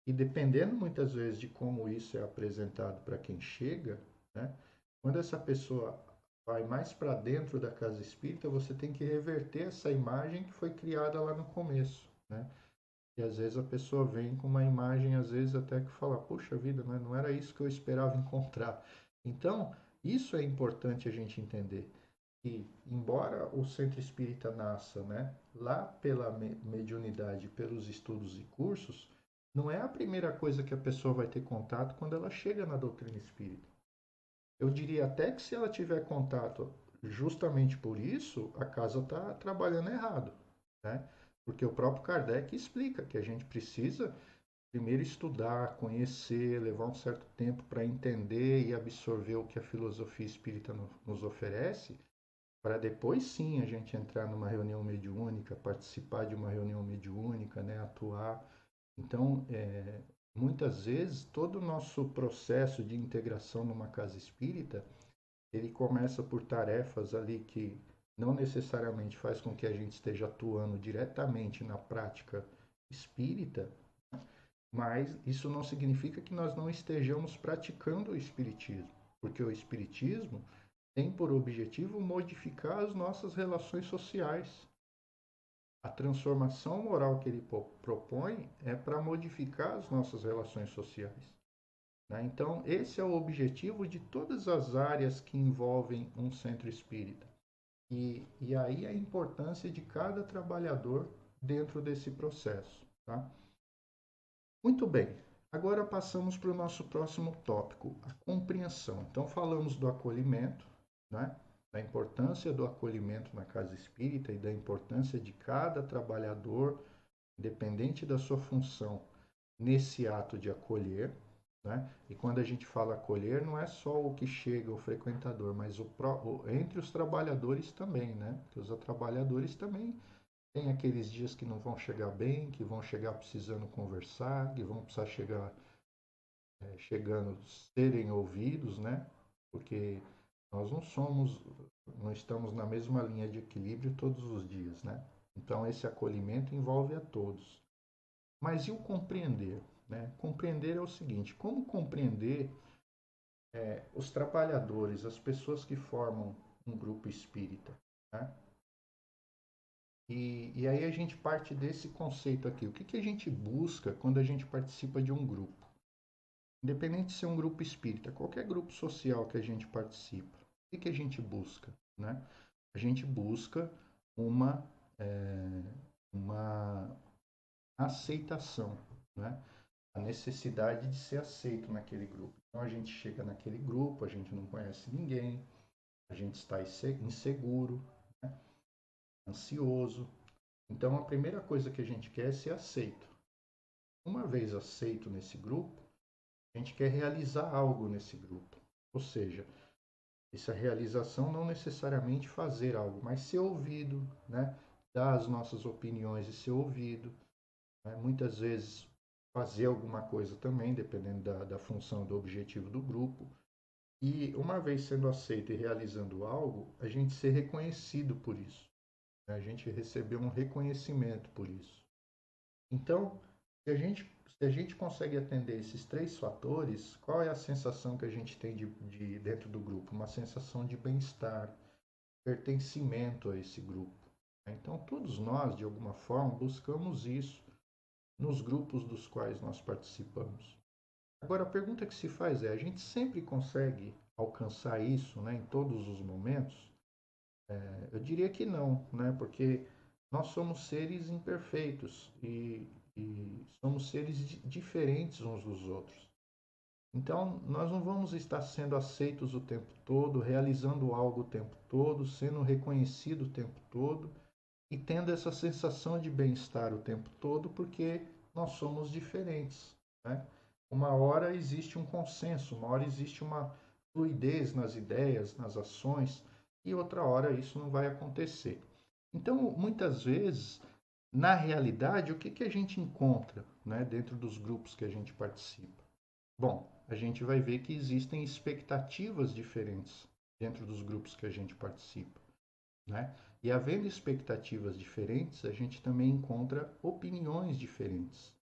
E dependendo muitas vezes de como isso é apresentado para quem chega, né, quando essa pessoa vai mais para dentro da casa espírita, você tem que reverter essa imagem que foi criada lá no começo, né? E às vezes a pessoa vem com uma imagem, às vezes até que fala, puxa vida, não era isso que eu esperava encontrar. Então, isso é importante a gente entender que, embora o centro espírita nasça, né, lá pela mediunidade, pelos estudos e cursos, não é a primeira coisa que a pessoa vai ter contato quando ela chega na doutrina espírita. Eu diria até que se ela tiver contato justamente por isso, a casa está trabalhando errado, né? Porque o próprio Kardec explica que a gente precisa primeiro estudar, conhecer, levar um certo tempo para entender e absorver o que a filosofia espírita nos oferece, para depois sim a gente entrar numa reunião mediúnica, participar de uma reunião mediúnica, né, atuar. Então, muitas vezes, todo o nosso processo de integração numa casa espírita, ele começa por tarefas ali que não necessariamente faz com que a gente esteja atuando diretamente na prática espírita, mas isso não significa que nós não estejamos praticando o espiritismo, porque o espiritismo tem por objetivo modificar as nossas relações sociais. A transformação moral que ele propõe é para modificar as nossas relações sociais, né? Então, esse é o objetivo de todas as áreas que envolvem um centro espírita. E aí a importância de cada trabalhador dentro desse processo, tá? Muito bem. Agora passamos para o nosso próximo tópico, a compreensão. Então falamos do acolhimento, né? Da importância do acolhimento na casa espírita e da importância de cada trabalhador, independente da sua função, nesse ato de acolher, né? E quando a gente fala acolher, não é só o que chega, o frequentador, mas entre os trabalhadores também, né? Porque os trabalhadores também têm aqueles dias que não vão chegar bem, que vão chegar precisando conversar, que vão precisar chegar chegando, serem ouvidos, né? Porque nós não estamos na mesma linha de equilíbrio todos os dias, né? Então esse acolhimento envolve a todos. Mas e o compreender? Né? Compreender é o seguinte: como compreender os trabalhadores, as pessoas que formam um grupo espírita? Né? E aí a gente parte desse conceito aqui. O que a gente busca quando a gente participa de um grupo? Independente de ser um grupo espírita, qualquer grupo social que a gente participa, o que a gente busca? Né? A gente busca uma, é, uma aceitação, né? A necessidade de ser aceito naquele grupo. Então a gente chega naquele grupo, a gente não conhece ninguém, a gente está inseguro, né? Ansioso. Então a primeira coisa que a gente quer é ser aceito. Uma vez aceito nesse grupo, a gente quer realizar algo nesse grupo. Ou seja, essa realização não necessariamente fazer algo, mas ser ouvido, né? Dar as nossas opiniões e ser ouvido. Né? Muitas vezes fazer alguma coisa também, dependendo da função, do objetivo do grupo. E uma vez sendo aceito e realizando algo, a gente ser reconhecido por isso. Né? A gente receber um reconhecimento por isso. Então, se a gente consegue atender esses três fatores, qual é a sensação que a gente tem de dentro do grupo? Uma sensação de bem-estar, pertencimento a esse grupo. Então, todos nós, de alguma forma, buscamos isso nos grupos dos quais nós participamos. Agora, a pergunta que se faz é: a gente sempre consegue alcançar isso, né, em todos os momentos? Eu diria que não, né, porque nós somos seres imperfeitos e somos seres diferentes uns dos outros. Então, nós não vamos estar sendo aceitos o tempo todo, realizando algo o tempo todo, sendo reconhecido o tempo todo e tendo essa sensação de bem-estar o tempo todo, porque nós somos diferentes. Né? Uma hora existe um consenso, uma hora existe uma fluidez nas ideias, nas ações, e outra hora isso não vai acontecer. Então, muitas vezes, na realidade, o que a gente encontra, né, dentro dos grupos que a gente participa? Bom, a gente vai ver que existem expectativas diferentes dentro dos grupos que a gente participa. Né? E havendo expectativas diferentes, a gente também encontra opiniões diferentes.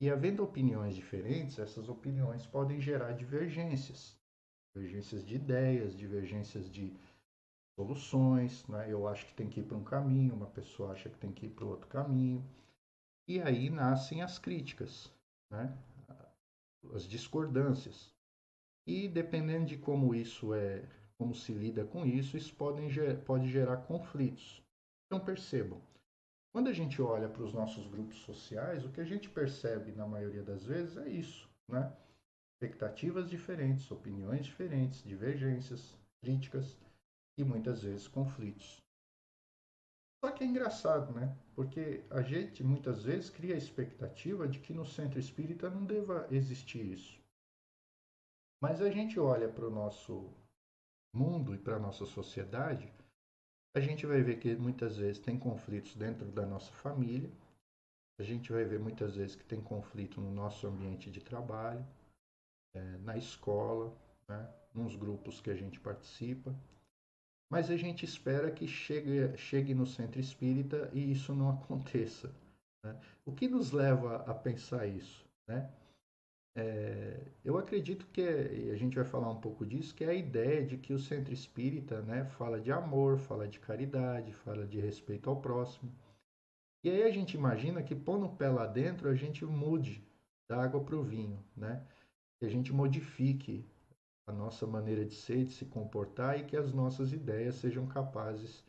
E havendo opiniões diferentes, essas opiniões podem gerar divergências. Divergências de ideias, divergências de soluções. Né? Eu acho que tem que ir para um caminho, uma pessoa acha que tem que ir para outro caminho. E aí nascem as críticas, né? As discordâncias. E dependendo de como isso como se lida com isso, pode gerar conflitos. Então percebam, quando a gente olha para os nossos grupos sociais, o que a gente percebe na maioria das vezes é isso, né? Expectativas diferentes, opiniões diferentes, divergências, críticas e muitas vezes conflitos. Só que é engraçado, né? Porque a gente muitas vezes cria a expectativa de que no centro espírita não deva existir isso. Mas a gente olha para o nosso mundo e para a nossa sociedade, a gente vai ver que muitas vezes tem conflitos dentro da nossa família, a gente vai ver muitas vezes que tem conflito no nosso ambiente de trabalho, na escola, né, nos grupos que a gente participa, mas a gente espera que chegue no centro espírita e isso não aconteça. Né? O que nos leva a pensar isso? Né? Eu acredito que, e a gente vai falar um pouco disso, que é a ideia de que o centro espírita, né, fala de amor, fala de caridade, fala de respeito ao próximo. E aí a gente imagina que pondo o pé lá dentro a gente mude da água para o vinho, né? Que a gente modifique a nossa maneira de ser, de se comportar e que as nossas ideias sejam capazes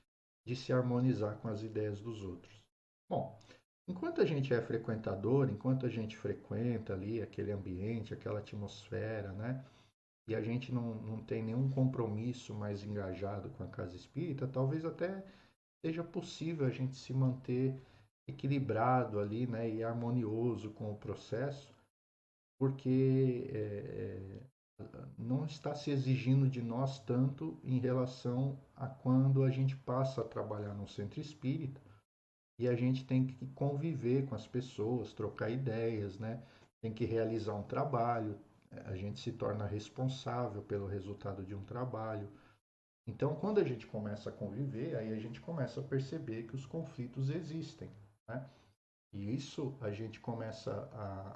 de se harmonizar com as ideias dos outros. Bom, enquanto a gente é frequentador, enquanto a gente frequenta ali aquele ambiente, aquela atmosfera, né? E a gente não tem nenhum compromisso mais engajado com a casa espírita, talvez até seja possível a gente se manter equilibrado ali, né? E harmonioso com o processo, porque não está se exigindo de nós tanto em relação a quando a gente passa a trabalhar num centro espírita e a gente tem que conviver com as pessoas, trocar ideias, né? Tem que realizar um trabalho, a gente se torna responsável pelo resultado de um trabalho. Então, quando a gente começa a conviver, aí a gente começa a perceber que os conflitos existem, né? E isso a gente começa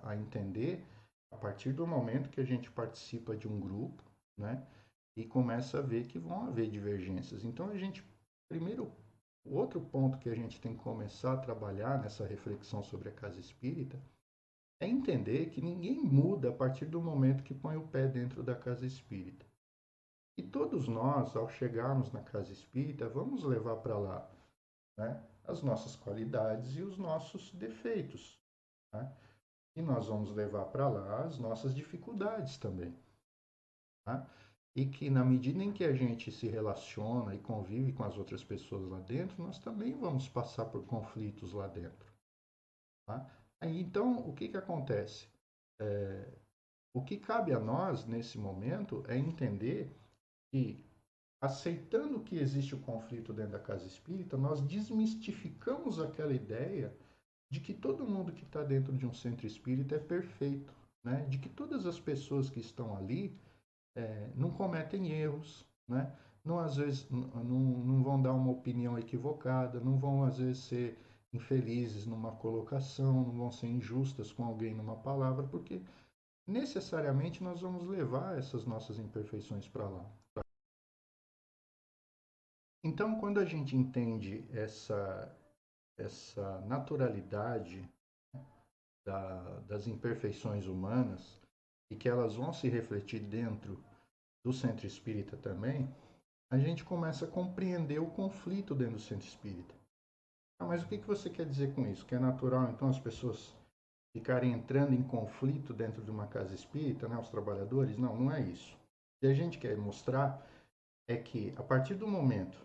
a entender a partir do momento que a gente participa de um grupo, né? E começa a ver que vão haver divergências. Então, a gente, primeiro, o outro ponto que a gente tem que começar a trabalhar nessa reflexão sobre a casa espírita é entender que ninguém muda a partir do momento que põe o pé dentro da casa espírita. E todos nós, ao chegarmos na casa espírita, vamos levar para lá, né, as nossas qualidades e os nossos defeitos. Né? E nós vamos levar para lá as nossas dificuldades também. Tá? E que na medida em que a gente se relaciona e convive com as outras pessoas lá dentro, nós também vamos passar por conflitos lá dentro. Tá? Aí, então, o que acontece? O que cabe a nós nesse momento é entender que, aceitando que existe o conflito dentro da casa espírita, nós desmistificamos aquela ideia de que todo mundo que está dentro de um centro espírita é perfeito, né? De que todas as pessoas que estão ali não cometem erros, né? Não, às vezes, não vão dar uma opinião equivocada, não vão, às vezes, ser infelizes numa colocação, não vão ser injustas com alguém numa palavra, porque necessariamente nós vamos levar essas nossas imperfeições para lá. Então, quando a gente entende essa naturalidade das imperfeições humanas e que elas vão se refletir dentro do centro espírita também, a gente começa a compreender o conflito dentro do centro espírita. Ah, mas o que você quer dizer com isso? Que é natural, então, as pessoas ficarem entrando em conflito dentro de uma casa espírita, né, os trabalhadores? Não, não é isso. O que a gente quer mostrar é que, a partir do momento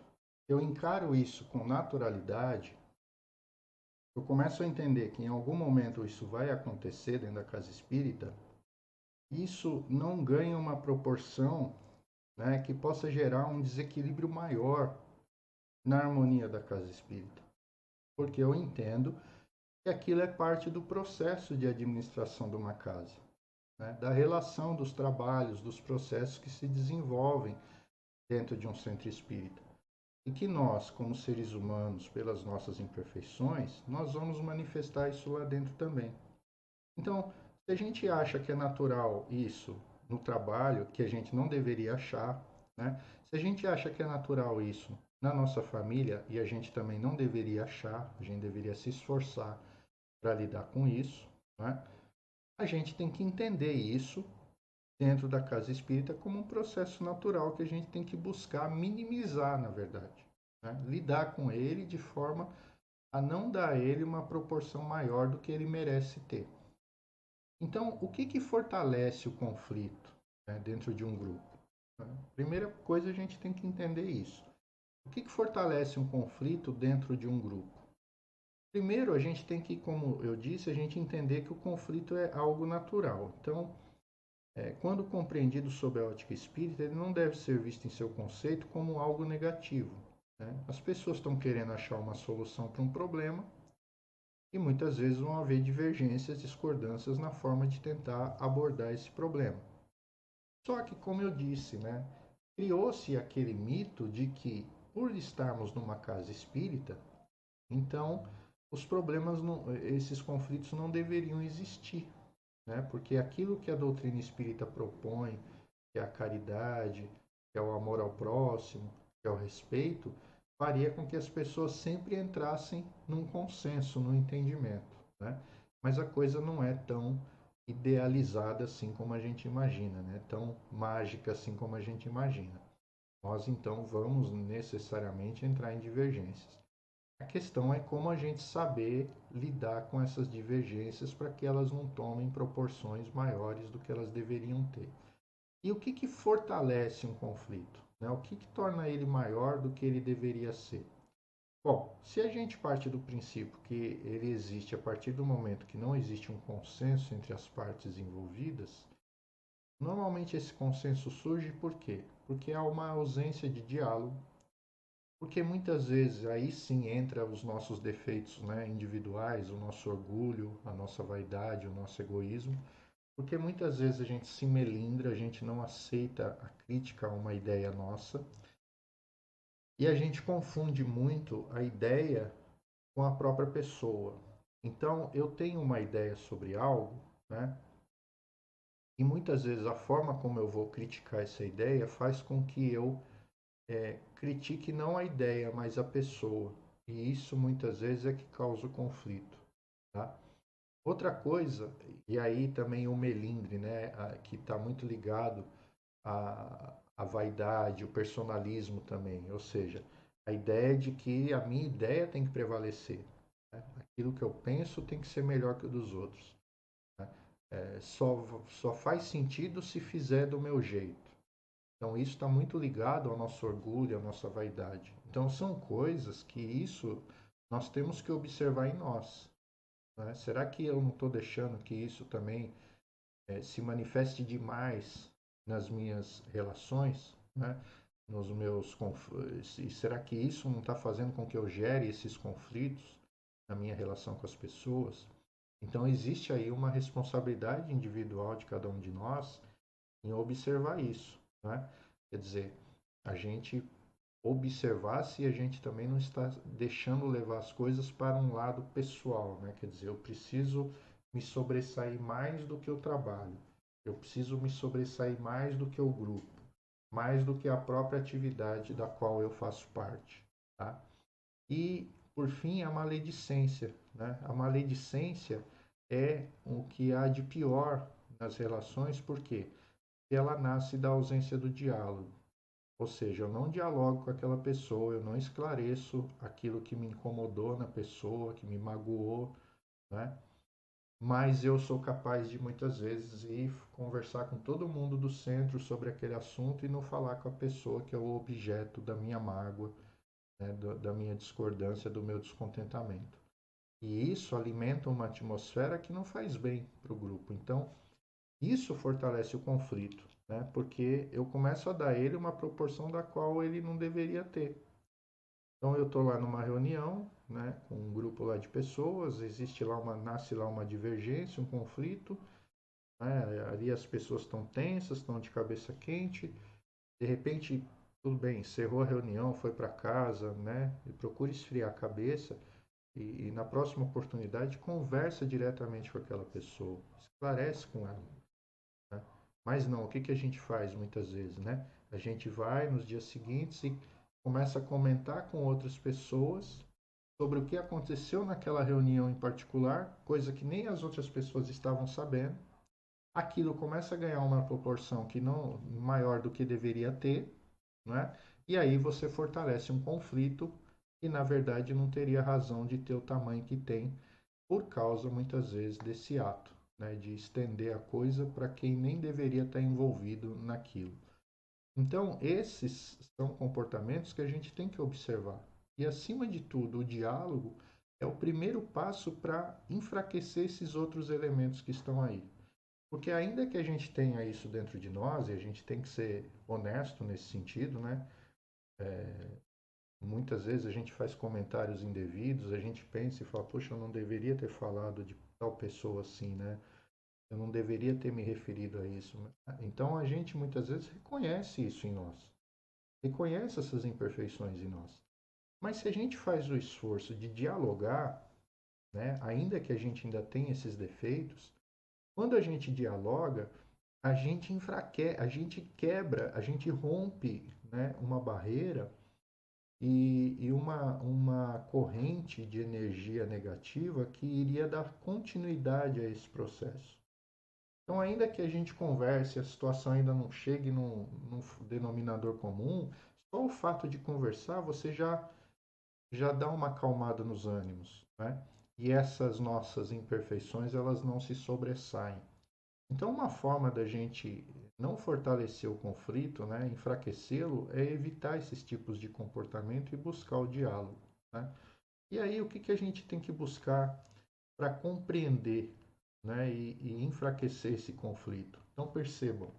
que eu encaro isso com naturalidade, eu começo a entender que em algum momento isso vai acontecer dentro da casa espírita, isso não ganha uma proporção, né, que possa gerar um desequilíbrio maior na harmonia da casa espírita. Porque eu entendo que aquilo é parte do processo de administração de uma casa, né, da relação dos trabalhos, dos processos que se desenvolvem dentro de um centro espírita. E que nós, como seres humanos, pelas nossas imperfeições, nós vamos manifestar isso lá dentro também. Então, se a gente acha que é natural isso no trabalho, que a gente não deveria achar, né? Se a gente acha que é natural isso na nossa família, e a gente também não deveria achar, a gente deveria se esforçar para lidar com isso, né? A gente tem que entender isso dentro da casa espírita como um processo natural que a gente tem que buscar minimizar, na verdade. Né? Lidar com ele de forma a não dar a ele uma proporção maior do que ele merece ter. Então, o que fortalece o conflito, né, dentro de um grupo? Primeira coisa, a gente tem que entender isso. O que fortalece um conflito dentro de um grupo? Primeiro, a gente tem que, como eu disse, a gente entender que o conflito é algo natural. Então, quando compreendido sob a ótica espírita, ele não deve ser visto em seu conceito como algo negativo. Né? As pessoas estão querendo achar uma solução para um problema e muitas vezes vão haver divergências, discordâncias na forma de tentar abordar esse problema. Só que, como eu disse, né, criou-se aquele mito de que, por estarmos numa casa espírita, então os problemas, esses conflitos não deveriam existir, né? Porque aquilo que a doutrina espírita propõe, que é a caridade, que é o amor ao próximo, que é o respeito, faria com que as pessoas sempre entrassem num consenso, num entendimento, né? Mas a coisa não é tão idealizada assim como a gente imagina, né? Tão mágica assim como a gente imagina. Nós então vamos necessariamente entrar em divergências. A questão é como a gente saber lidar com essas divergências para que elas não tomem proporções maiores do que elas deveriam ter. E o que, que fortalece um conflito? Né? O que, que torna ele maior do que ele deveria ser? Bom, se a gente parte do princípio que ele existe a partir do momento que não existe um consenso entre as partes envolvidas, normalmente esse consenso surge por quê? Porque há uma ausência de diálogo, porque muitas vezes aí sim entra os nossos defeitos, né, individuais, o nosso orgulho, a nossa vaidade, o nosso egoísmo, porque muitas vezes a gente se melindra, a gente não aceita a crítica a uma ideia nossa e a gente confunde muito a ideia com a própria pessoa. Então, eu tenho uma ideia sobre algo, né? E muitas vezes a forma como eu vou criticar essa ideia faz com que eu critique não a ideia, mas a pessoa. E isso muitas vezes é que causa o conflito, tá? Outra coisa, e aí também o melindre, né? Que está muito ligado à vaidade, o personalismo também. Ou seja, a ideia de que a minha ideia tem que prevalecer. Né? Aquilo que eu penso tem que ser melhor que o dos outros. Né? Só faz sentido se fizer do meu jeito. Então isso está muito ligado ao nosso orgulho, à nossa vaidade. Então são coisas que isso nós temos que observar em nós. Né? Será que eu não estou deixando que isso também se manifeste demais nas minhas relações, né? Nos meus e será que isso não está fazendo com que eu gere esses conflitos na minha relação com as pessoas? Então existe aí uma responsabilidade individual de cada um de nós em observar isso, né? Quer dizer, a gente observar se a gente também não está deixando levar as coisas para um lado pessoal, né? Quer dizer, eu preciso me sobressair mais do que o trabalho, eu preciso me sobressair mais do que o grupo, mais do que a própria atividade da qual eu faço parte, tá? E, por fim, a maledicência, né? A maledicência é o que há de pior nas relações, por quê? Porque ela nasce da ausência do diálogo. Ou seja, eu não dialogo com aquela pessoa, eu não esclareço aquilo que me incomodou na pessoa, que me magoou, né? Mas eu sou capaz de muitas vezes ir conversar com todo mundo do centro sobre aquele assunto e não falar com a pessoa que é o objeto da minha mágoa, né? Da minha discordância, do meu descontentamento. E isso alimenta uma atmosfera que não faz bem para o grupo. Então, isso fortalece o conflito, né? Porque eu começo a dar a ele uma proporção da qual ele não deveria ter. Então eu estou lá numa reunião, né, com um grupo lá de pessoas, existe lá nasce lá uma divergência, um conflito, né? Ali as pessoas estão tensas, estão de cabeça quente, de repente tudo bem, encerrou a reunião, foi para casa, né? E procura esfriar a cabeça e na próxima oportunidade conversa diretamente com aquela pessoa, esclarece com ela. Né? Mas não, o que, que a gente faz muitas vezes, né? A gente vai nos dias seguintes e começa a comentar com outras pessoas sobre o que aconteceu naquela reunião em particular, coisa que nem as outras pessoas estavam sabendo. Aquilo começa a ganhar uma proporção que não maior do que deveria ter, né? E aí você fortalece um conflito que na verdade não teria razão de ter o tamanho que tem por causa muitas vezes desse ato, né, de estender a coisa para quem nem deveria estar envolvido naquilo. Então, esses são comportamentos que a gente tem que observar. E, acima de tudo, o diálogo é o primeiro passo para enfraquecer esses outros elementos que estão aí. Porque, ainda que a gente tenha isso dentro de nós, e a gente tem que ser honesto nesse sentido, né? Muitas vezes a gente faz comentários indevidos, a gente pensa e fala, poxa, eu não deveria ter falado de tal pessoa assim, né? Eu não deveria ter me referido a isso. Então a gente muitas vezes reconhece isso em nós, reconhece essas imperfeições em nós. Mas se a gente faz o esforço de dialogar, né, ainda que a gente ainda tenha esses defeitos, quando a gente dialoga, a gente enfraquece, a gente quebra, a gente rompe, né, uma barreira e uma corrente de energia negativa que iria dar continuidade a esse processo. Então, ainda que a gente converse, a situação ainda não chegue num denominador comum, só o fato de conversar, você já já dá uma acalmada nos ânimos, né? E essas nossas imperfeições, elas não se sobressaem. Então, uma forma da gente não fortalecer o conflito, né, enfraquecê-lo, é evitar esses tipos de comportamento e buscar o diálogo, né? E aí, o que que a gente tem que buscar para compreender, né, e enfraquecer esse conflito? Então, percebam,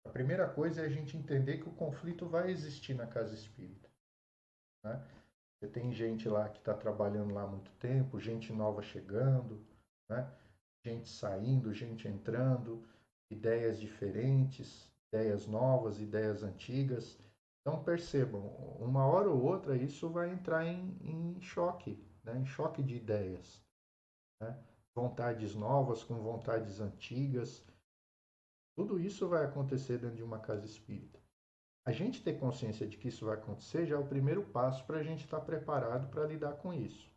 a primeira coisa é a gente entender que o conflito vai existir na casa espírita, né? Você tem gente lá que está trabalhando lá há muito tempo, gente nova chegando, né? Gente saindo, gente entrando, ideias diferentes, ideias novas, ideias antigas. Então percebam, uma hora ou outra isso vai entrar em choque, né? Em choque de ideias, né? Vontades novas com vontades antigas. Tudo isso vai acontecer dentro de uma casa espírita. A gente ter consciência de que isso vai acontecer já é o primeiro passo para a gente estar preparado para lidar com isso,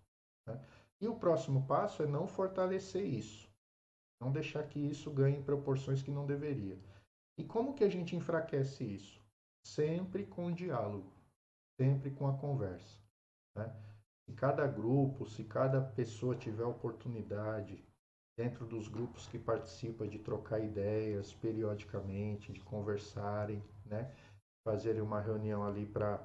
né? E o próximo passo é não fortalecer isso, não deixar que isso ganhe proporções que não deveria. E como que a gente enfraquece isso? Sempre com o diálogo, sempre com a conversa, né? Se cada grupo, se cada pessoa tiver oportunidade, dentro dos grupos que participa, de trocar ideias periodicamente, de conversarem, né? Fazerem uma reunião ali para,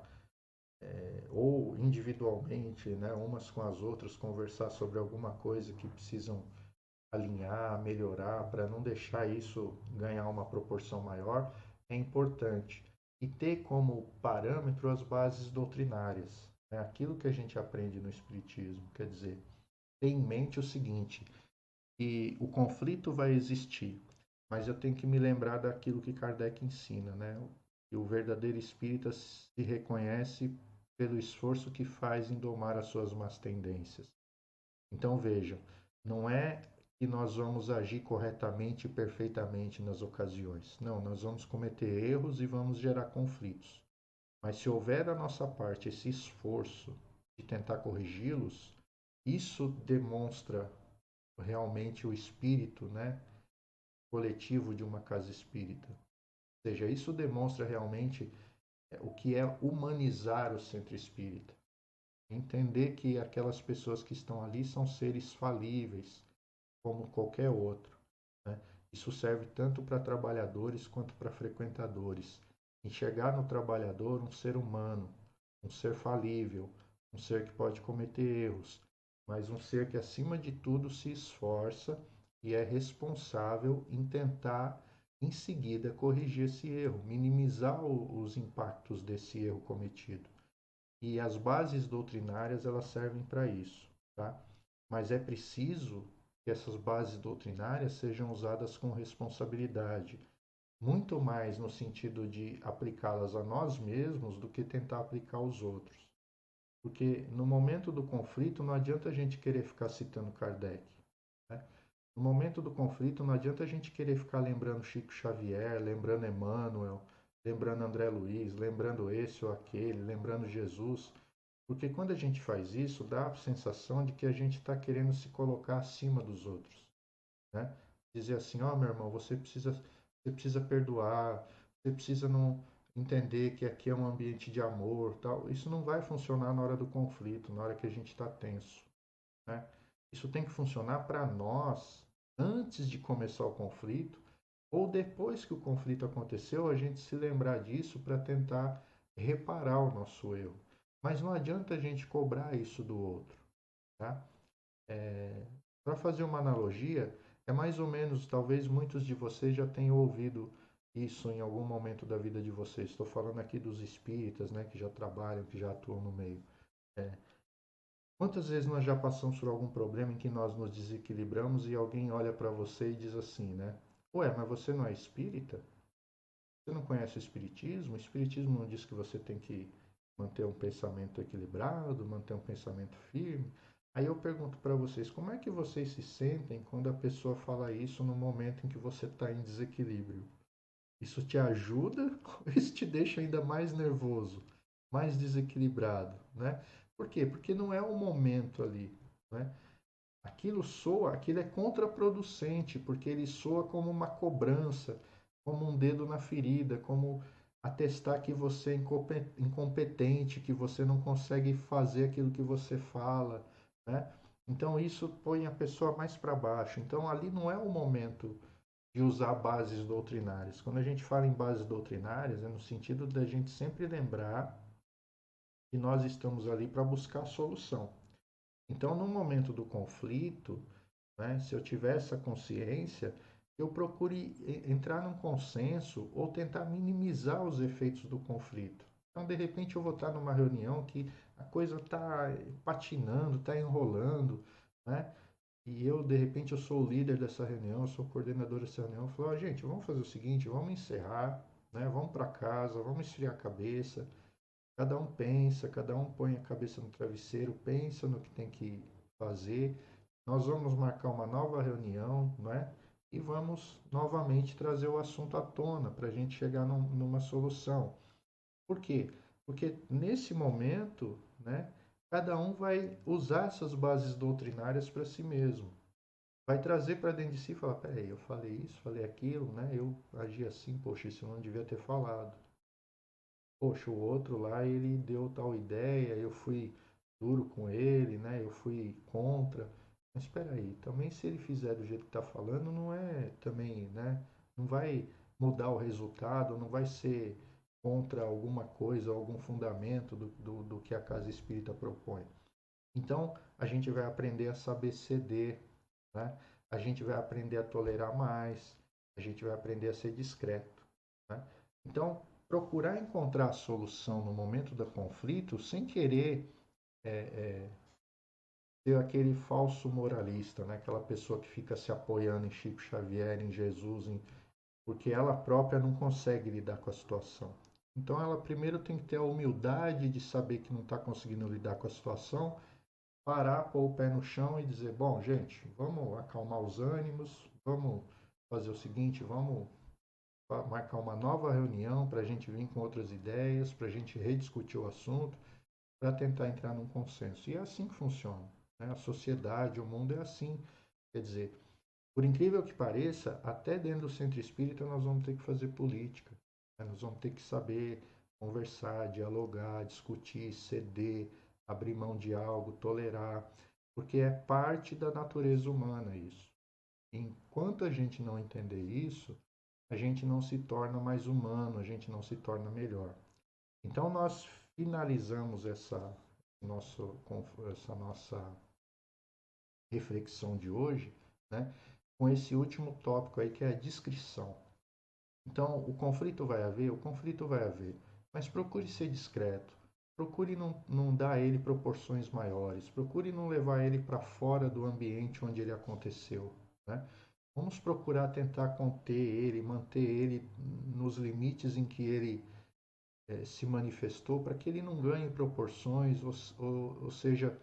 ou individualmente, né? Umas com as outras, conversar sobre alguma coisa que precisam alinhar, melhorar, para não deixar isso ganhar uma proporção maior, é importante. E ter como parâmetro as bases doutrinárias, né? Aquilo que a gente aprende no Espiritismo. Quer dizer, ter em mente o seguinte, que o conflito vai existir, mas eu tenho que me lembrar daquilo que Kardec ensina, né? Que o verdadeiro espírita se reconhece pelo esforço que faz em domar as suas más tendências. Então vejam, não é que nós vamos agir corretamente e perfeitamente nas ocasiões. Não, nós vamos cometer erros e vamos gerar conflitos. Mas se houver da nossa parte esse esforço de tentar corrigi-los, isso demonstra realmente o espírito, né, coletivo de uma casa espírita. Ou seja, isso demonstra realmente o que é humanizar o centro espírita. Entender que aquelas pessoas que estão ali são seres falíveis, como qualquer outro, né? Isso serve tanto para trabalhadores quanto para frequentadores. Enxergar no trabalhador um ser humano, um ser falível, um ser que pode cometer erros, mas um ser que, acima de tudo, se esforça e é responsável em tentar, em seguida, corrigir esse erro, minimizar os impactos desse erro cometido. E as bases doutrinárias elas servem para isso, tá? Mas é preciso que essas bases doutrinárias sejam usadas com responsabilidade, muito mais no sentido de aplicá-las a nós mesmos do que tentar aplicar aos outros. Porque no momento do conflito não adianta a gente querer ficar citando Kardec, né? No momento do conflito não adianta a gente querer ficar lembrando Chico Xavier, lembrando Emmanuel, lembrando André Luiz, lembrando esse ou aquele, lembrando Jesus, porque quando a gente faz isso, dá a sensação de que a gente está querendo se colocar acima dos outros, né? Dizer assim, ó, meu irmão, você precisa perdoar, você precisa não entender que aqui é um ambiente de amor, tal. Isso não vai funcionar na hora do conflito, na hora que a gente está tenso, né? Isso tem que funcionar para nós antes de começar o conflito ou depois que o conflito aconteceu, a gente se lembrar disso para tentar reparar o nosso erro. Mas não adianta a gente cobrar isso do outro, tá? Para fazer uma analogia, é mais ou menos, talvez muitos de vocês já tenham ouvido isso em algum momento da vida de vocês. Estou falando aqui dos espíritas, né, que já trabalham, que já atuam no meio. Quantas vezes nós já passamos por algum problema em que nós nos desequilibramos e alguém olha para você e diz assim, né? Ué, mas você não é espírita? Você não conhece o espiritismo? O espiritismo não diz que você tem que manter um pensamento equilibrado, manter um pensamento firme? Aí eu pergunto para vocês, como é que vocês se sentem quando a pessoa fala isso no momento em que você está em desequilíbrio? Isso te ajuda ou isso te deixa ainda mais nervoso, mais desequilibrado, né? Por quê? Porque não é o momento ali, né? Aquilo é contraproducente, porque ele soa como uma cobrança, como um dedo na ferida, como atestar que você é incompetente, que você não consegue fazer aquilo que você fala, né? Então isso põe a pessoa mais para baixo. Então ali não é o momento de usar bases doutrinárias. Quando a gente fala em bases doutrinárias, é no sentido da gente sempre lembrar que nós estamos ali para buscar a solução. Então, no momento do conflito, né, se eu tiver essa consciência, eu procure entrar num consenso ou tentar minimizar os efeitos do conflito. Então, de repente, eu vou estar numa reunião que a coisa está patinando, está enrolando, né? E eu, de repente, eu sou o líder dessa reunião, eu sou o coordenador dessa reunião. Eu falo, gente, vamos fazer o seguinte, vamos encerrar, né? Vamos para casa, vamos esfriar a cabeça. Cada um pensa, cada um põe a cabeça no travesseiro, pensa no que tem que fazer. Nós vamos marcar uma nova reunião, não é? E vamos novamente trazer o assunto à tona para a gente chegar numa solução. Por quê? Porque nesse momento, né, cada um vai usar essas bases doutrinárias para si mesmo. Vai trazer para dentro de si e falar: peraí, eu falei isso, falei aquilo, né? Eu agi assim, poxa, isso eu não devia ter falado. Poxa, o outro lá, ele deu tal ideia, eu fui duro com ele, né? Eu fui contra. Mas espera aí, também se ele fizer do jeito que está falando, não é também, né? Não vai mudar o resultado, não vai ser contra alguma coisa, algum fundamento do que a casa espírita propõe. Então, a gente vai aprender a saber ceder, né? A gente vai aprender a tolerar mais, a gente vai aprender a ser discreto, né? Então, procurar encontrar a solução no momento do conflito sem querer ser aquele falso moralista, né? Aquela pessoa que fica se apoiando em Chico Xavier, em Jesus, porque ela própria não consegue lidar com a situação. Então, ela primeiro tem que ter a humildade de saber que não está conseguindo lidar com a situação, parar, pôr o pé no chão e dizer: bom, gente, vamos acalmar os ânimos, vamos fazer o seguinte, vamos marcar uma nova reunião para a gente vir com outras ideias, para a gente rediscutir o assunto, para tentar entrar num consenso. E é assim que funciona, né? A sociedade, o mundo é assim. Quer dizer, por incrível que pareça, até dentro do centro espírita nós vamos ter que fazer política, né? Nós vamos ter que saber conversar, dialogar, discutir, ceder, abrir mão de algo, tolerar, porque é parte da natureza humana isso. Enquanto a gente não entender isso, a gente não se torna mais humano, a gente não se torna melhor. Então nós finalizamos essa nossa reflexão de hoje, né, com esse último tópico aí que é a discrição. Então o conflito vai haver, mas procure ser discreto, procure não dar a ele proporções maiores, procure não levar ele para fora do ambiente onde ele aconteceu, né? Vamos procurar tentar conter ele, manter ele nos limites em que ele se manifestou, para que ele não ganhe proporções, ou seja,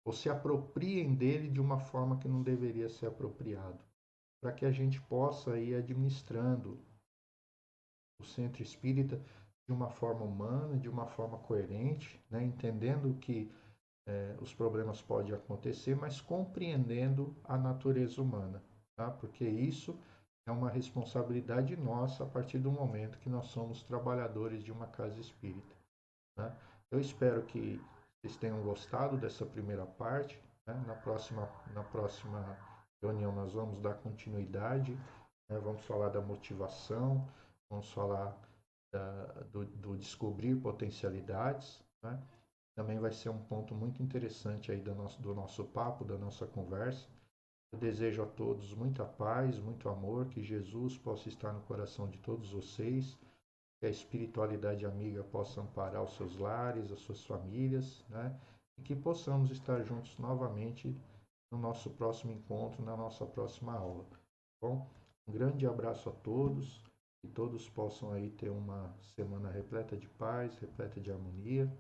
ou se apropriem dele de uma forma que não deveria ser apropriado, para que a gente possa ir administrando o centro espírita de uma forma humana, de uma forma coerente, né? Entendendo que os problemas podem acontecer, mas compreendendo a natureza humana, tá? Porque isso é uma responsabilidade nossa a partir do momento que nós somos trabalhadores de uma casa espírita, né? Eu espero que vocês tenham gostado dessa primeira parte, né? Na próxima reunião nós vamos dar continuidade, né? Vamos falar da motivação, vamos falar do descobrir potencialidades, né? Também vai ser um ponto muito interessante aí do nosso papo, da nossa conversa. Eu desejo a todos muita paz, muito amor, que Jesus possa estar no coração de todos vocês, que a espiritualidade amiga possa amparar os seus lares, as suas famílias, né? E que possamos estar juntos novamente no nosso próximo encontro, na nossa próxima aula. Bom, um grande abraço a todos, que todos possam aí ter uma semana repleta de paz, repleta de harmonia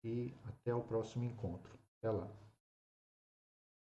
e até o próximo encontro. Até lá.